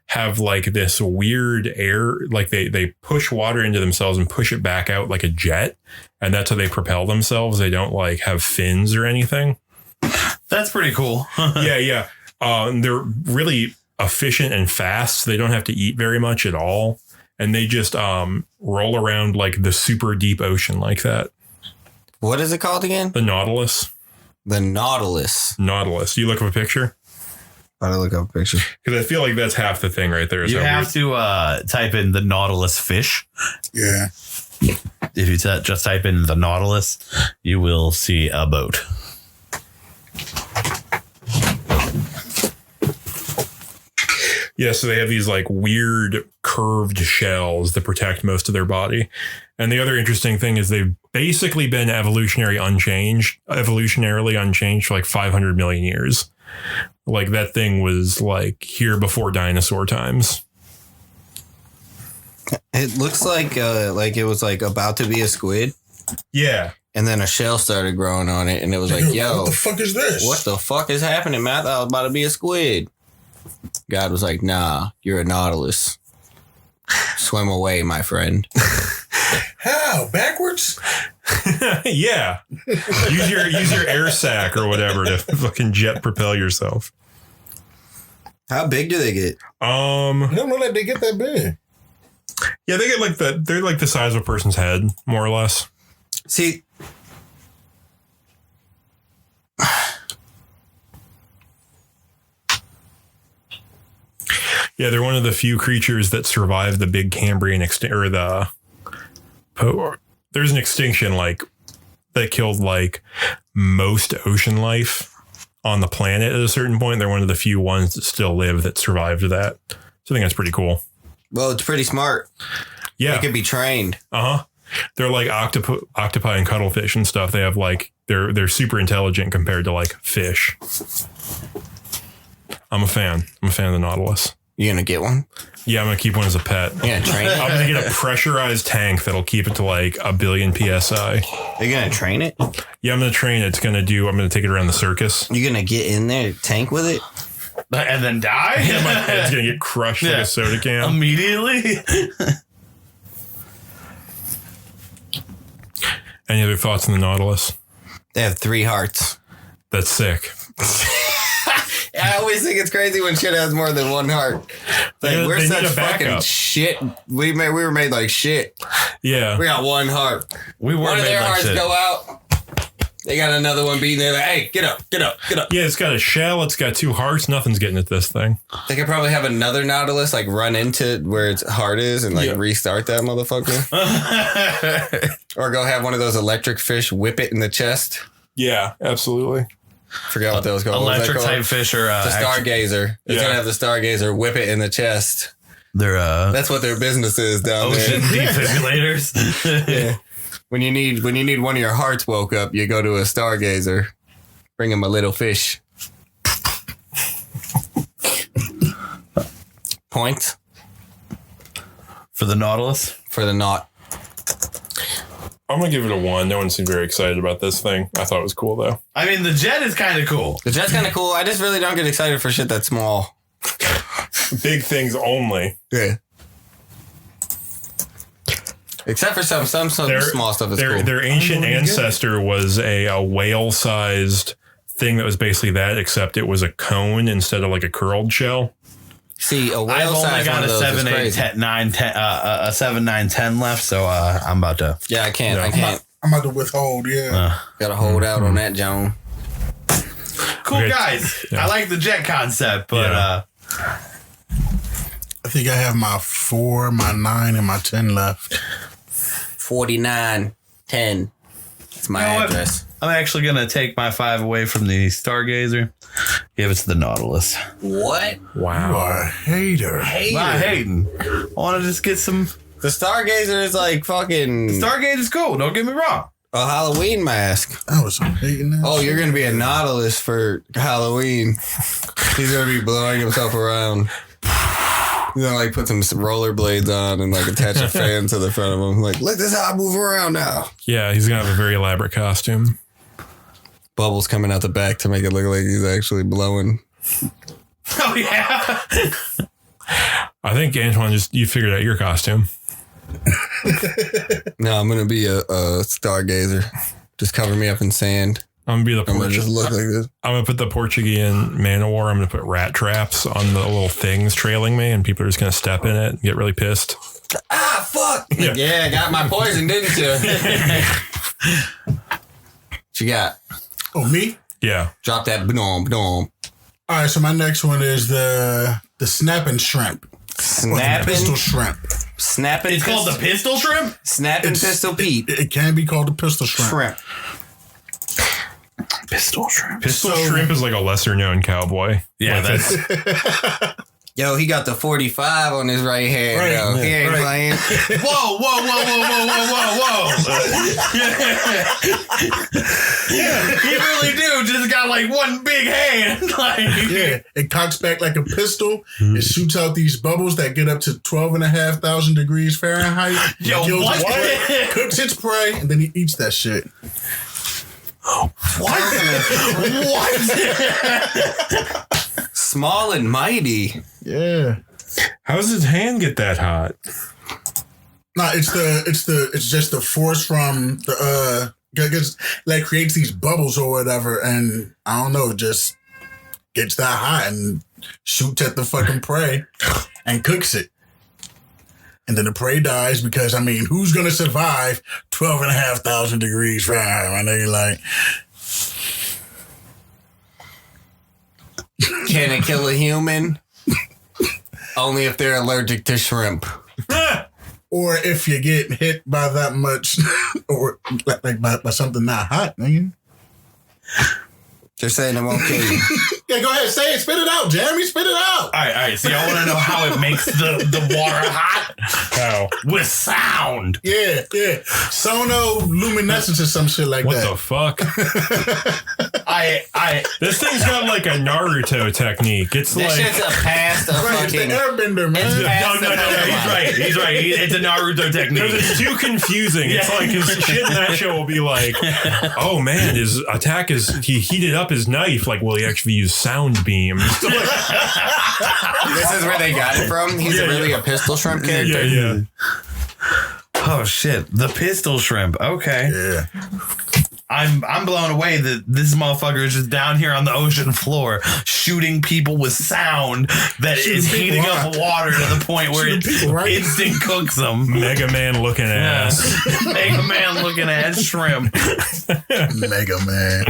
have like this weird air, like they push water into themselves and push it back out like a jet. And that's how they propel themselves. They don't like have fins or anything. That's pretty cool. Yeah. They're really efficient and fast. They don't have to eat very much at all. And they just roll around like the super deep ocean like that. What is it called again? The Nautilus. The Nautilus. You look up a picture? How do I look up a picture? Because I feel like that's half the thing right there. You have to type in the Nautilus fish. Yeah. If you just type in the Nautilus, you will see a boat. Yeah, so they have these like weird curved shells that protect most of their body. And the other interesting thing is they've basically been evolutionarily unchanged for like 500 million years. Like that thing was like here before dinosaur times. It looks like it was like about to be a squid. Yeah. And then a shell started growing on it, and it was like, yo, what the fuck is this? What the fuck is happening, man? I thought I was about to be a squid. God was like, nah, you're a nautilus. Swim away, my friend. How? Backwards? Yeah. Use your air sac or whatever to fucking jet propel yourself. How big do they get? I don't know that they get that big. Yeah, they get they're like the size of a person's head, more or less. See, yeah, they're one of the few creatures that survived the big Cambrian there's an extinction that killed most ocean life on the planet at a certain point. They're one of the few ones that still live that survived that. So I think that's pretty cool. well, it's pretty smart. Yeah. They can be trained. They're like octopi and cuttlefish and stuff. They have they're super intelligent compared to fish. I'm a fan of the Nautilus. You gonna get one? Yeah, I'm gonna keep one as a pet. You gonna train it? I'm gonna get a pressurized tank that'll keep it to 1 billion psi. Are you gonna train it? Yeah, I'm gonna train it. I'm gonna take it around the circus. You gonna get in there, tank with it? And then die? Yeah, my head's gonna get crushed like a soda can. Immediately? Any other thoughts on the Nautilus? They have 3 hearts. That's sick. I always think it's crazy when shit has more than 1 heart. We're they such need a fucking backup. shit. We were made like shit. Yeah. We got 1 heart. We were One of made their like hearts shit. go out. They got another one beating there. Like, hey, get up. Yeah, it's got a shell. It's got 2 hearts. Nothing's getting at this thing. They could probably have another Nautilus run into where its heart is and restart that motherfucker. Or go have one of those electric fish whip it in the chest. Yeah, absolutely. Forgot what that was called. Electric what was that type called? fish or The Stargazer. It's gonna have the Stargazer whip it in the chest. they're That's what their business is down ocean there. defibrillators. Yeah. When you need one of your hearts woke up, you go to a Stargazer. Bring him a little fish. Points For the Nautilus? for the knot. I'm going to give it a 1. No one seemed very excited about this thing. I thought it was cool, though. I mean, the jet is kind of cool. The jet's kind of cool. I just really don't get excited for shit that's small. Big things only. Yeah. Except for some small stuff is cool. Their ancient ancestor was a whale-sized thing that was basically that, except it was a cone instead of a curled shell. See, a I've whale only size got one of a those 7, is 8, crazy. 10, 9, 10, a 7, 9, 10 left, so I'm about to. Yeah, I can't. I can't. I'm about to withhold, yeah. Gotta hold out on that, Joan. Cool Okay. guys. Yeah. I like the jet concept, but Yeah. I think I have my 4, my 9, and my 10 left. 49, 10. That's my You know what? address. I'm actually going to take my 5 away from the Stargazer. Give it to the Nautilus. What? You are a hater. Not hating. I want to just get some. The Stargazer is like fucking Stargate is cool. Don't get me wrong. a Halloween mask. I was hating that. Oh, you're gonna be a Nautilus for Halloween. He's gonna be blowing himself around. He's gonna put some rollerblades on and attach a fan to the front of him. Look, this is how I move around now. Yeah, he's going to have a very elaborate costume. Bubbles coming out the back to make it look like he's actually blowing. Oh, yeah. I think, Antoine, you figured out your costume. No, I'm gonna be a Stargazer. Just cover me up in sand. I'm going to be the I'm gonna just look like this. I'm going to put the Portuguese man of war. I'm going to put rat traps on the little things trailing me, and people are just going to step in it and get really pissed. Ah, fuck! Yeah. Yeah, got my poison, didn't you? What you got? Oh, me? Yeah. Drop that bnom. All right, so my next one is the snapping shrimp. Or the Snapping. pistol shrimp. Snapping. It's called the pistol shrimp? Snapping Pistol Pete. It can be called the pistol shrimp. Shrimp. Pistol shrimp. Pistol shrimp is like a lesser known cowboy. Yeah, Like, that's. Yo, he got the 45 on his right hand. Right, Yo, he ain't playing. Whoa, whoa, whoa, whoa, whoa, whoa, whoa, whoa. You really do just got one big hand. Yeah, it cocks back like a pistol. It shoots out these bubbles that get up to 12,500 degrees Fahrenheit. Yo, Kills what? its prey, cooks its prey, and then he eats that shit. What? Small and mighty. Yeah. how does his hand get that hot? No, it's just the force from the creates these bubbles or whatever, and I don't know, just gets that hot and shoots at the fucking prey, and cooks it. And then the prey dies because, I mean, who's going to survive 12,500 degrees Fahrenheit? My nigga, like... Can it kill a human? Only if they're allergic to shrimp. Or if you get hit by that much, or like by something not hot, nigga. They're saying it won't kill you. Yeah, go ahead, say it. Spit it out, Jeremy. Spit it out. All right. So y'all want to know how it makes the water hot? How? With sound. Yeah. Sonoluminescence or some shit like What that. the fuck? I This thing's got like a Naruto technique. It's This like shit's a past of Right, it's the fucking... airbender, man. It's past No, the Pokemon. he's right. It's a Naruto because technique. it's too confusing. It's like his shit in that show will be like, oh man, his attack he heated up his knife. Like, well, he actually used sound beams. So like, This is where they got it from. He's really a pistol shrimp character. yeah. Oh shit, the pistol shrimp. Okay. Yeah. I'm blown away that this motherfucker is just down here on the ocean floor shooting people with sound that is Shooting heating people, up water to the point where it people, right? instant cooks them. Mega Man looking ass. Mega Man looking at shrimp. Mega Man.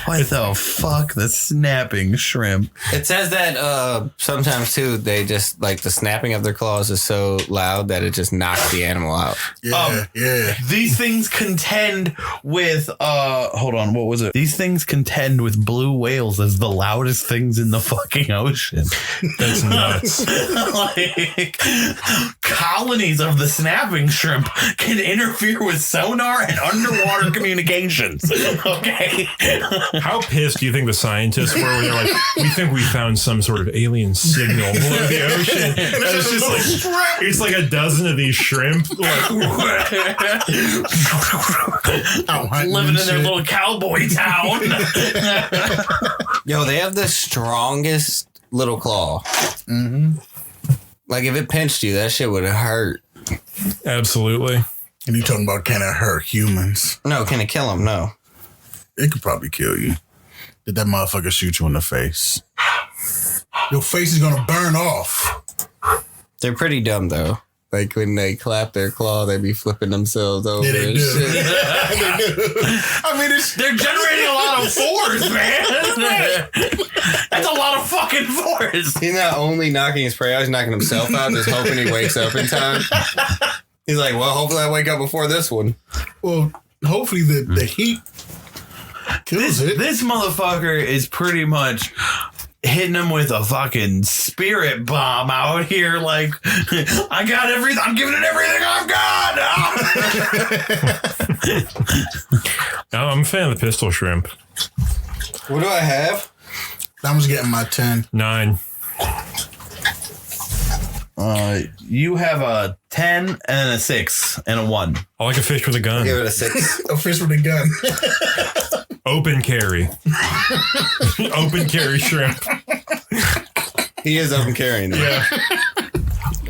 What the fuck? The snapping shrimp. It says that sometimes too, they just like the snapping of their claws is so loud that it just knocks the animal out. Yeah. These things contend with hold on, what was it? These things contend with blue whales as the loudest things in the fucking ocean. That's nuts. Like colonies of the snapping shrimp can interfere with sonar and underwater communications. Okay. How pissed do you think the scientists were when they're like, we think we found some sort of alien signal below the ocean? And it's just like, it's like a dozen of these shrimp. Like, Living in their little cowboy town. Yo, they have the strongest little claw. Mm-hmm. Like if it pinched you, that shit would hurt. absolutely. And you talking about can it hurt humans? No, can it kill them? No. It could probably kill you. Did that motherfucker shoot you in the face? Your face is gonna burn off. They're pretty dumb though. Like when they clap their claw, they be flipping themselves over. Yeah, they and do. shit. They do. I mean, They're generating a lot of force, man. That's a lot of fucking force. He's not only knocking his prey out, he's knocking himself out, just hoping he wakes up in time. He's like, well, hopefully I wake up before this one. well, hopefully the heat kills it. This motherfucker is pretty much hitting him with a fucking spirit bomb out here. Like, I got everything. I'm giving it everything I've got. I'm a fan of the pistol shrimp. What do I have? I was getting my 10. 9. You have a 10 and a 6 and a 1. I like a fish with a gun. Give it a 6. A fish with a gun. Open carry. Open carry shrimp. He is open carrying them. Yeah.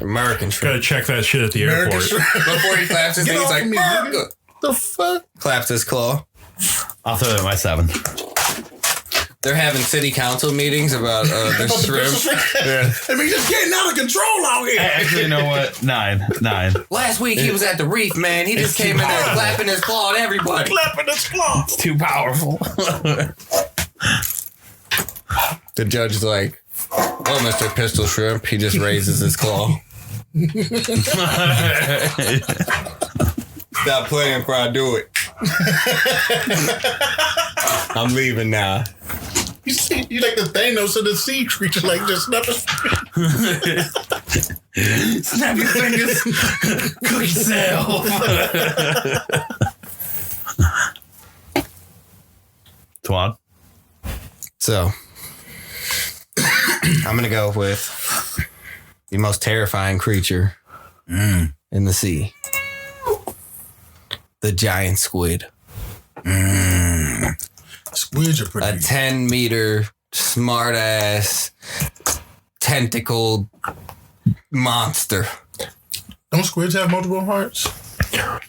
American shrimp. Gotta check that shit at the American airport. shrimp. Before he claps his Get thing, he's off like, me, "Fuck." nigga. The fuck? Claps his claw. I'll throw it at my 7. They're having city council meetings about the shrimp. Yeah. I mean, just getting out of control out here. Actually, you know what? 9. Last week he was at the reef, man. He just came in there clapping his claw at everybody. Clapping his claw. It's too powerful. The judge is like, well, Mr. Pistol Shrimp, he just raises his claw. Stop playing before I do it. I'm leaving now. You see, you like the Thanos of the sea creature, like just snap Snap your fingers. Cook yourself. Tuan? So, I'm going to go with the most terrifying creature in the sea. The giant squid. Squids are A pretty. 10-meter, smart-ass, tentacled monster. Don't squids have multiple hearts?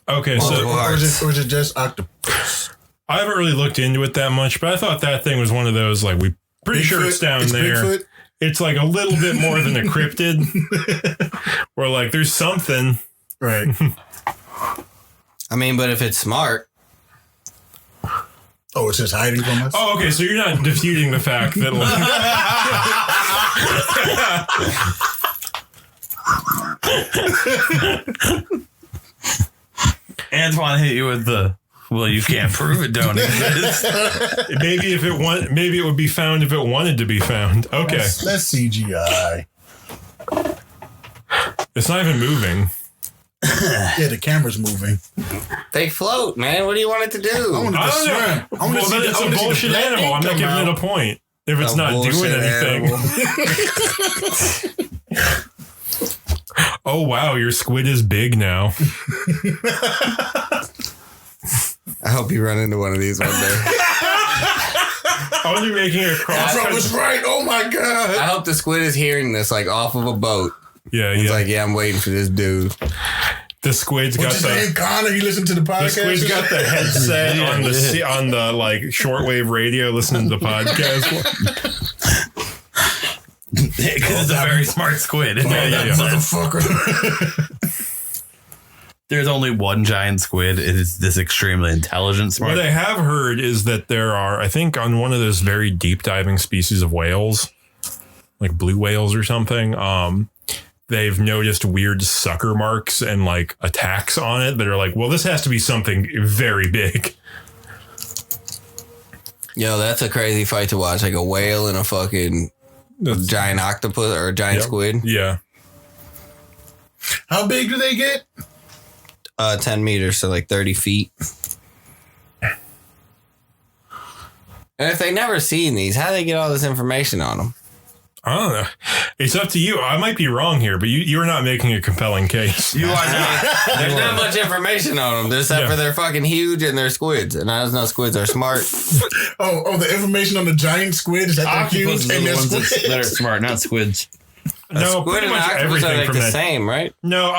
Okay, Multiple so hearts. Or is it just octopus? I haven't really looked into it that much, but I thought that thing was one of those, like, we pretty sure it's down there. Bigfoot? It's like a little bit more than a cryptid. Where like there's something. Right. I mean, but if it's smart. Oh, it's just hiding from us? Oh, okay. So you're not disputing the fact that like Antoine hit you with the well, you can't prove it don't exist. maybe it would be found if it wanted to be found. Okay. That's CGI. It's not even moving. Yeah, the camera's moving. They float, man. What do you want it to do? I want it to swim. Well, then it's a bullshit animal. I'm not giving it a point if it's not doing anything. Oh, wow. Your squid is big now. I hope you run into one of these one day. I was making a cross. I was right. Oh, my God. I hope the squid is hearing this like off of a boat. Yeah, He's like, yeah, I'm waiting for this dude. The squid's got the Connor. He listened to the podcast. The squid's got the headset on the like shortwave radio, listening to the podcast. Because it's a very smart squid. Motherfucker. There's only one giant squid. It is this extremely intelligent smart. What I have heard is that there are, I think, on one of those very deep diving species of whales, like blue whales or something. They've noticed weird sucker marks and like attacks on it that are like, well, this has to be something very big. Yo, that's a crazy fight to watch. Like a whale and a fucking giant octopus or a giant squid. Yeah. How big do they get? 10 meters, so like 30 feet. And if they never seen these, how do they get all this information on them? I don't know. It's up to you. I might be wrong here, but you're not making a compelling case. You are not. There's not much information on them, except for they're fucking huge and they're squids. And I just know squids are smart. Oh, the information on the giant squid is that they're huge and they're squids. That are smart, not squids. No, squid pretty and much octopus everything are like from the that. same, right? No,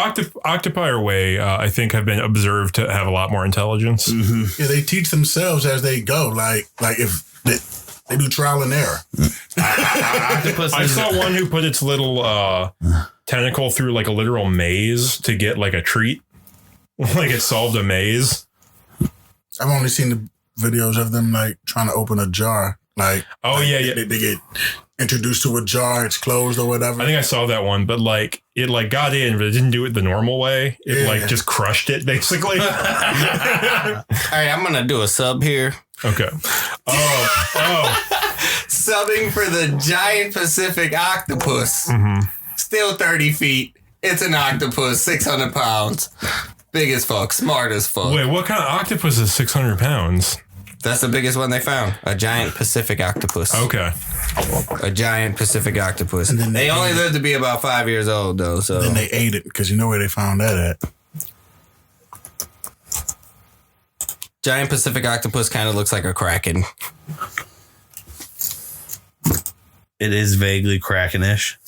octopi are way, I think, have been observed to have a lot more intelligence. Mm-hmm. Yeah, they teach themselves as they go. Like if they do trial and error. I saw one who put its little tentacle through like a literal maze to get like a treat. Like it solved a maze. I've only seen the videos of them like trying to open a jar. Like, yeah. They get introduced to a jar, it's closed or whatever. I think I saw that one, but like it like got in, but it didn't do it the normal way. It just crushed it basically. Hey, I'm gonna do a sub here. Okay. Oh. Subbing for the giant Pacific octopus. Mm-hmm. Still 30 feet. It's an octopus, 600 pounds. Big as fuck, smart as fuck. Wait, what kind of octopus is 600 pounds? That's the biggest one they found. A giant Pacific octopus. Okay. A giant Pacific octopus. And then they only lived to be about 5 years old, though. So then they ate it because you know where they found that at. Giant Pacific octopus kind of looks like a kraken. It is vaguely krakenish.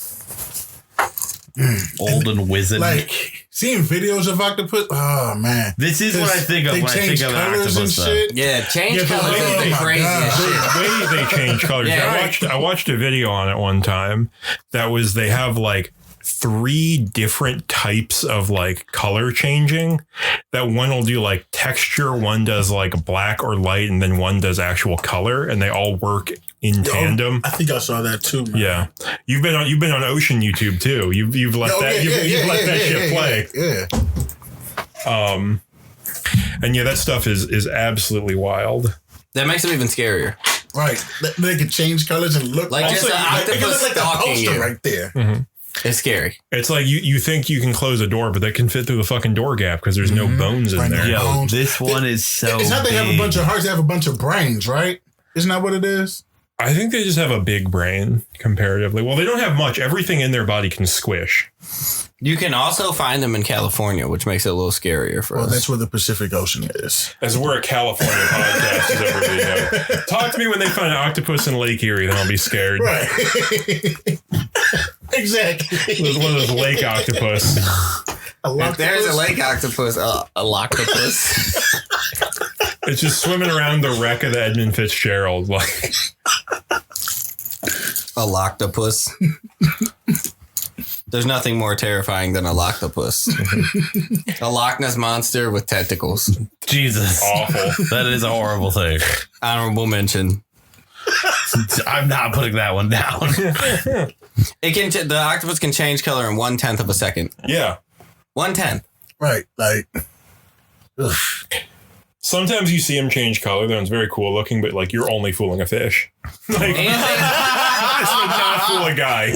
Old and wizened. Like seeing videos of octopus. Oh man, this is what I think of when I think of octopus. And shit. Yeah, change colors is the craziest shit. The way they change colors. Yeah, I watched a video on it one time. That was they have like 3 different types of like color changing. That one will do like texture, one does like black or light, and then one does actual color, and they all work in tandem. I think I saw that too, man. Yeah, you've been on Ocean YouTube too. You've let that shit play. Yeah. And yeah, that stuff is absolutely wild. That makes them even scarier. Right, they could change colors and look like just an octopus like stalking you right there. Mm-hmm. It's scary. It's like you think you can close a door, but that can fit through the fucking door gap because there's no bones in there. Yo, this one is so It's not they have a bunch of hearts, they have a bunch of brains, right? Isn't that what it is? I think they just have a big brain comparatively. Well, they don't have much. Everything in their body can squish. You can also find them in California, which makes it a little scarier for us. Well, that's where the Pacific Ocean is. As we're a California podcast, as everybody knows. Talk to me when they find an octopus in Lake Erie, then I'll be scared. Right. Exactly. One of those lake octopus. If there's a lake octopus, a loctopus. It's just swimming around the wreck of the Edmund Fitzgerald. Like, A loctopus. There's nothing more terrifying than a loctopus. A Loch Ness monster with tentacles. Jesus. Awful. That is a horrible thing. Honorable mention. I'm not putting that one down. The octopus can change color in 1/10 of a second. Yeah. 1/10. Right. Like, ugh. Sometimes you see him change color, then it's very cool looking, but like you're only fooling a fish. Like, this would not fool a guy.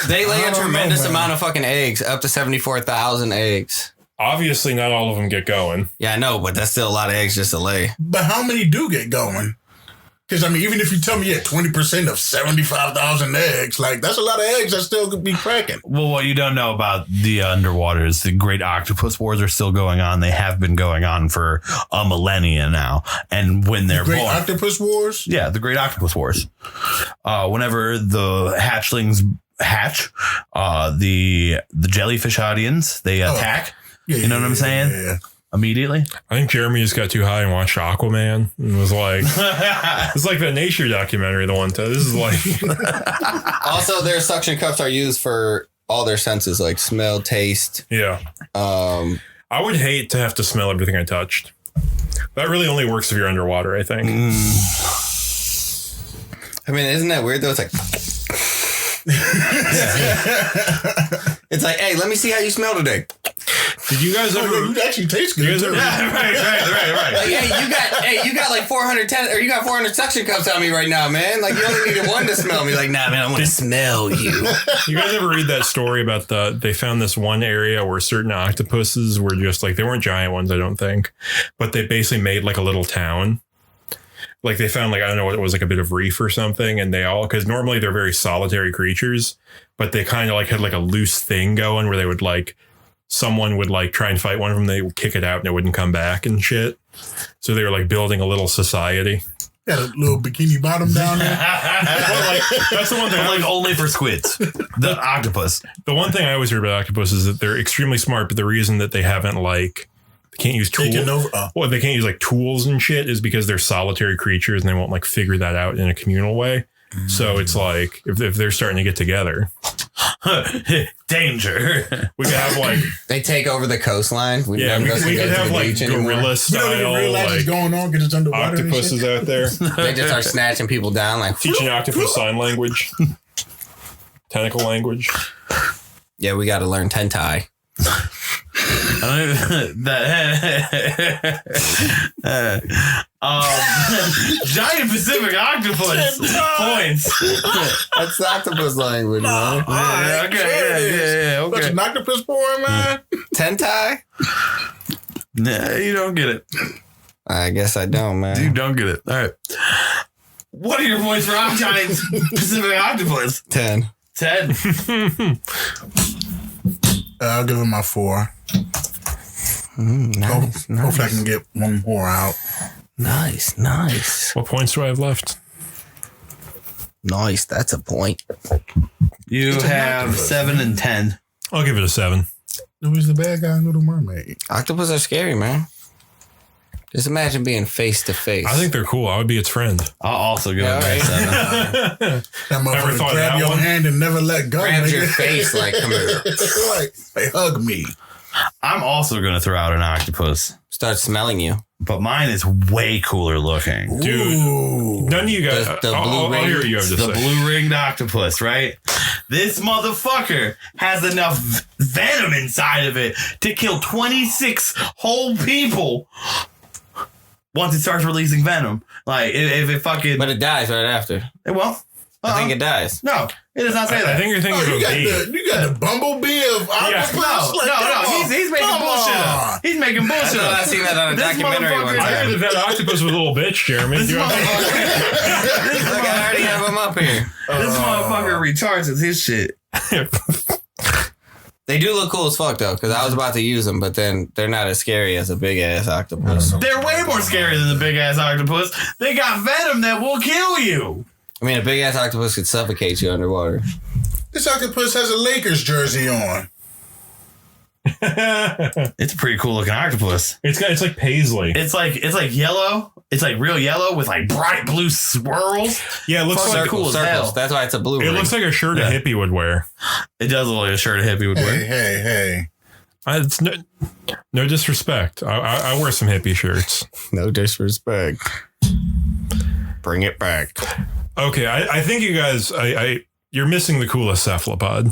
They lay a tremendous man. amount of fucking eggs, up to 74,000 eggs. Obviously, not all of them get going. Yeah, I know, but that's still a lot of eggs just to lay. But how many do get going? Because, I mean, even if you tell me 20% of 75,000 eggs, like, that's a lot of eggs that still could be cracking. Well, what you don't know about the underwater is the great octopus wars are still going on. They have been going on for a millennia now. And when they're Great born, octopus wars? yeah, the great octopus wars. Whenever the hatchlings hatch, the jellyfish audience, they attack. Yeah, you know what I'm saying? Yeah. Immediately. I think Jeremy just got too high and watched Aquaman and was like, it's like that nature documentary the one time. This is like. Also, their suction cups are used for all their senses, like smell, taste. Yeah. I would hate to have to smell everything I touched. That really only works if you're underwater, I think. I mean, isn't that weird though? It's like. It's like, hey, let me see how you smell today. Did you guys ever? You actually taste good. Too. Yeah, right. Like, you got like 410 or you got 400 suction cups on me right now, man. Like you only needed one to smell me. Like, nah, man, I want to smell you. You guys ever read that story about they found this one area where certain octopuses were just like, they weren't giant ones, I don't think, but they basically made like a little town. Like they found like, I don't know what it was, like a bit of reef or something. And they all, because normally they're very solitary creatures, but they kind of like had like a loose thing going where they would like, someone would like try and fight one of them. They would kick it out and it wouldn't come back and shit. So they were like building a little society. Got a little bikini bottom down there. Well, like, that's the one thing. Like only for squids. The octopus. The one thing I always hear about octopus is that they're extremely smart, but the reason that they haven't like, they can't use tools. Well, they can't use like tools and shit is because they're solitary creatures and they won't like figure that out in a communal way. So it's like if they're starting to get together, danger. We could have like they take over the coastline. We could have like gorilla style. You don't even realize it's going on because it's underwater. Octopuses out there. They just are snatching people down like teaching octopus sign language, tentacle language. Yeah, we got to learn tentai. Giant Pacific octopus points. That's octopus language, man. Okay. That's an octopus porn, man. Tentai? Nah, you don't get it. I guess I don't, man. You don't get it. All right. What are your points for giant Pacific octopus? 10. 10. I'll give him my 4. Nice. Hopefully I can get one more out. Nice. What points do I have left? Nice. That's a point. You have 7 and 10. I'll give it a 7. Who's the bad guy in Little Mermaid? Octopus are scary, man. Just imagine being face to face. I think they're cool. I would be its friend. I'll also give it a 7. That motherfucker thought grab that your one? hand and never let go. Grabs nigga. your face like, come here. like, hug me. I'm also going to throw out an octopus, Start smelling you. but mine is way cooler looking. Dude, Ooh. none of you guys. The I'll blue hear ring- what you have to The say. blue ringed octopus, right? This motherfucker has enough venom inside of it to kill 26 whole people once it starts releasing venom. Like, if it fucking... But it dies right after. It won't. I think it dies. No, it does not say that. I think you're thinking of you a got the bumblebee of octopus. No. He's making Come bullshit on. up. He's making bullshit up. I seen that on a This documentary one motherfucker- I heard time. that octopus was a little bitch, Jeremy. This Do you have- motherfucker, Look, I already have them up here. this motherfucker recharges his shit. They do look cool as fuck, though, because I was about to use them, but then they're not as scary as a big-ass octopus. They're way more scary than the big ass octopus. They got venom that will kill you. I mean, a big-ass octopus could suffocate you underwater. This octopus has a Lakers jersey on. It's a pretty cool looking octopus. It's like paisley. It's like yellow It's like real yellow with like bright blue swirls. Yeah, it looks like circles. That's why it's a blue ring. It looks like a shirt a hippie would wear. It does look like a shirt a hippie would wear. Hey. It's no disrespect. I wear some hippie shirts. No disrespect. Bring it back. Okay, I think you guys, you're missing the coolest cephalopod.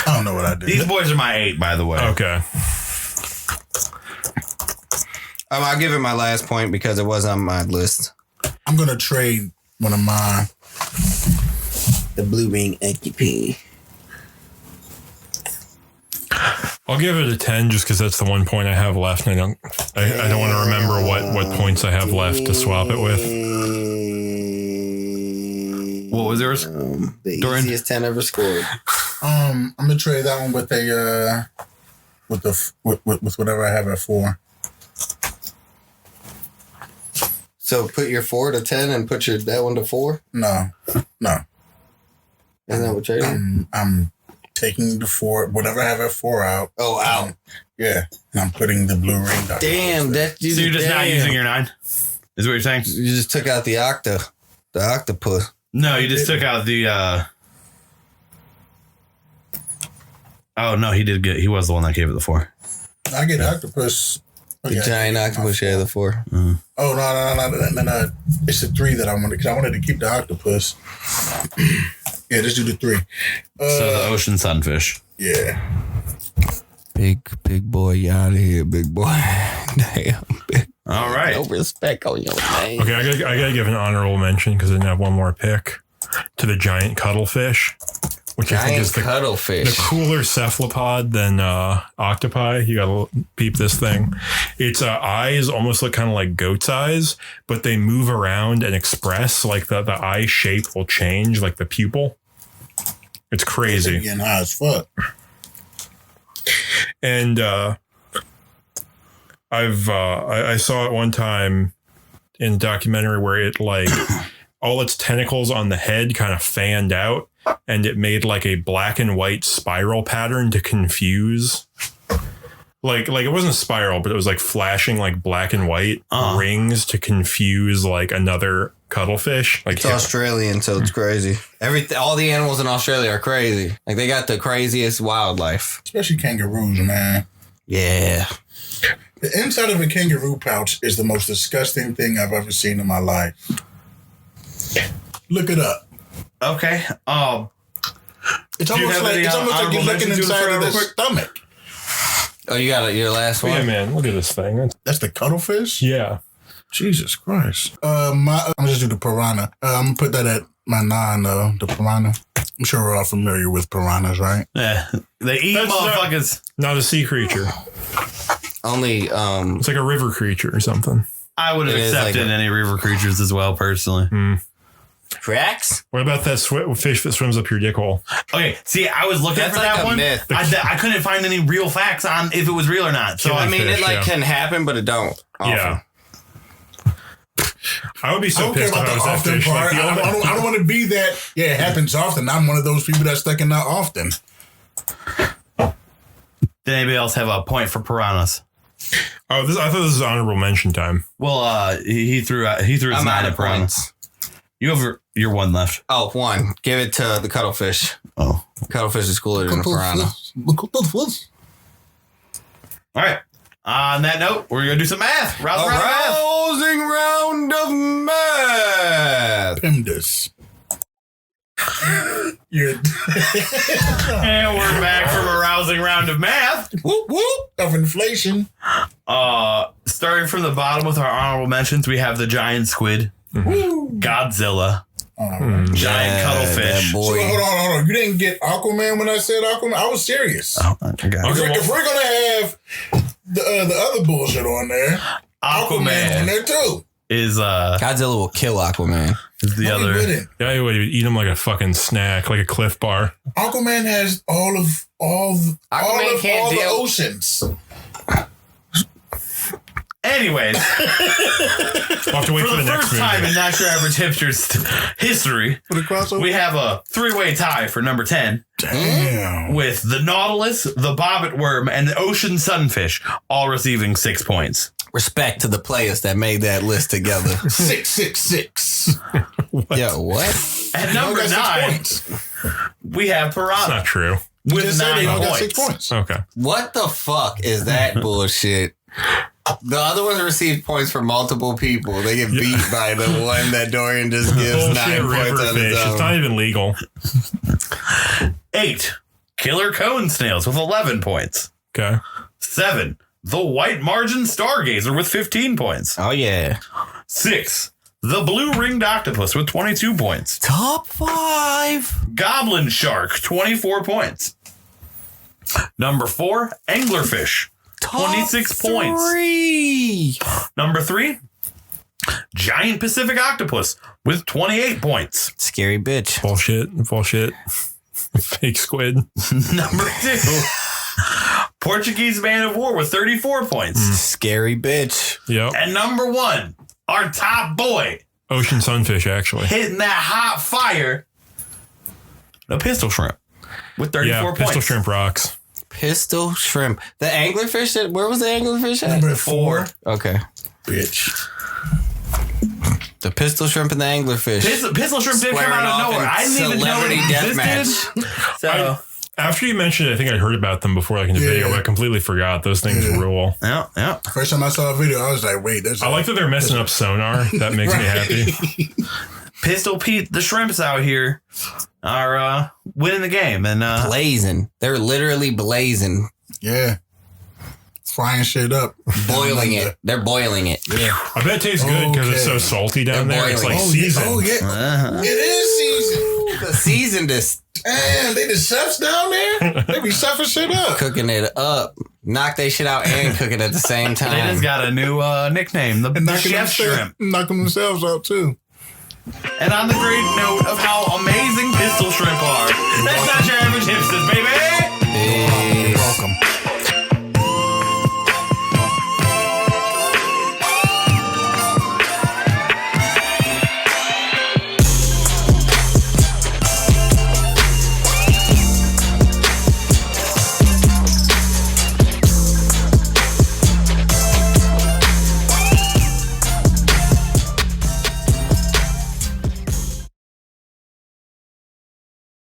I don't know what I did. These boys are my 8, by the way. Okay. I'll give it my last point because it was on my list. I'm going to trade one of mine. The blue ring AQP. I'll give it a 10 just because that's the one point I have left, and I don't want to remember what points I have left to swap it with. What was yours? The Dorian? easiest 10 ever scored. I'm gonna trade that one with with whatever I have at 4. So put your 4 to 10 and put that one to 4? No. Isn't that what you're doing? I'm taking the 4, whatever I have at 4 out. Oh, out. Yeah, and I'm putting the blue ring down. Damn, So you're just not using your 9? Is what you're saying? You just took out the octopus. No, you just took out the. Oh no, he was the one that gave it the 4. I get octopus. The giant octopus, yeah, the 4. Mm. Oh no! It's the 3 that I wanted because I wanted to keep the octopus. Yeah, just do the 3. So the ocean sunfish. Yeah. Big boy, you out of here, big boy. Damn, big. All right. No respect on your name. Okay, I gotta give an honorable mention because I didn't have one more pick to the giant cuttlefish, which I think is the cooler cephalopod than octopi. You gotta peep this thing. Its eyes almost look kind of like goat's eyes, but they move around and express like the eye shape will change, like the pupil. It's crazy. Getting high as fuck. And I saw it one time in a documentary where it like all its tentacles on the head kind of fanned out and it made like a black and white spiral pattern to confuse. Like it wasn't a spiral, but it was like flashing like black and white rings to confuse like another cuttlefish. Like it's Australian, so it's crazy. All the animals in Australia are crazy. Like they got the craziest wildlife. Especially kangaroos, man. Yeah. The inside of a kangaroo pouch is the most disgusting thing I've ever seen in my life. Look it up. Okay. It's almost like you're looking inside of the stomach. Oh, you got your last one? Yeah, man. Look at this thing. That's the cuttlefish? Yeah. Jesus Christ. I'm just do the piranha. I'm gonna put that at my 9 though. The piranha. I'm sure we're all familiar with piranhas, right? Yeah. They eat motherfuckers. Not a sea creature. Only it's like a river creature or something. I would have accepted any river creatures as well, personally. Cracks? What about that fish that swims up your dick hole? Okay, see, I was looking for like that one. Myth. I couldn't find any real facts on if it was real or not. So I mean, it can happen, but it don't. Often. Yeah. I would be so pissed if I was that often fish. Part. Like I don't want to be that. Yeah, it happens often. I'm one of those people that's stuck in that often. Did anybody else have a point for piranhas? I thought this was honorable mention time. Well, he threw his 9 at piranhas. You have your 1 left. Oh, 1. Give it to the cuttlefish. Oh, cuttlefish is cooler than a piranha. All right. On that note, we're gonna do some math. Rousing round of math. PEMDAS. And we're back from a rousing round of math. Whoop whoop of inflation. Starting from the bottom with our honorable mentions, we have the giant squid, Godzilla, giant cuttlefish. Boy. So hold on. You didn't get Aquaman when I said Aquaman. I was serious. Oh, okay. If we're gonna have the other bullshit on there, Aquaman's on there too. Is Godzilla will kill Aquaman. Is the other? Yeah, he would eat him like a fucking snack, like a Cliff Bar. Aquaman has all the oceans. Anyways, We'll have to wait for the next first time movie. in Not Your Average Hipster's history, For the crossover? we have a 3-way tie for number 10. Damn. With the Nautilus, the Bobbit Worm, and the Ocean Sunfish all receiving 6 points. Respect to the players that made that list together. 666. Yo, what? At number 9, we have Piranha. That's not true. With 9 got points. 6 points. Okay. What the fuck is that bullshit? The other ones receive points for multiple people. They get beat by the one that Dorian just gives 9 Bullshit points river on fish. his own. It's not even legal. 8, Killer Cone Snails with 11 points. Okay. 7, the White Margin Stargazer with 15 points. Oh, yeah. 6, the Blue Ringed Octopus with 22 points. Top 5. Goblin Shark, 24 points. Number 4, Anglerfish, 26 points. 3. Number 3, Giant Pacific Octopus with 28 points. Scary bitch. Bullshit. Fake squid. Number 2, Portuguese Man of War with 34 points. Scary bitch. Yep. And number 1, our top boy, Ocean sunfish, actually. hitting that hot fire, the Pistol Shrimp with 34 Yeah, points. pistol shrimp rocks. Pistol shrimp. The anglerfish, where was the anglerfish at? Number 4. Okay. Bitch. The pistol shrimp and the anglerfish. Pistol Shrimp did come out of nowhere. I didn't even know it existed. So, After you mentioned it, I think I heard about them before, like in the video, but I completely forgot. Those things rule. yeah. First time I saw a video, I was like, wait, there's I like that they're messing up sonar. That makes me happy. Pistol Pete, the shrimps out here are winning the game. And Blazing. They're literally blazing. Yeah. Frying shit up. Boiling it. They're boiling it. Yeah. I bet it tastes good because it's so Okay. salty down They're there. It's like boiling. seasoned. Oh, yeah. It is seasoned. The seasoned is Damn, they the chefs down there? They be chefing shit up. cooking it up. Knock they shit out and cook it at the same they time. just got a new nickname, the Chef Shrimp. Knocking themselves out, too. And on the great note of how amazing Pistol Shrimp are, that's not your average hipsters, baby.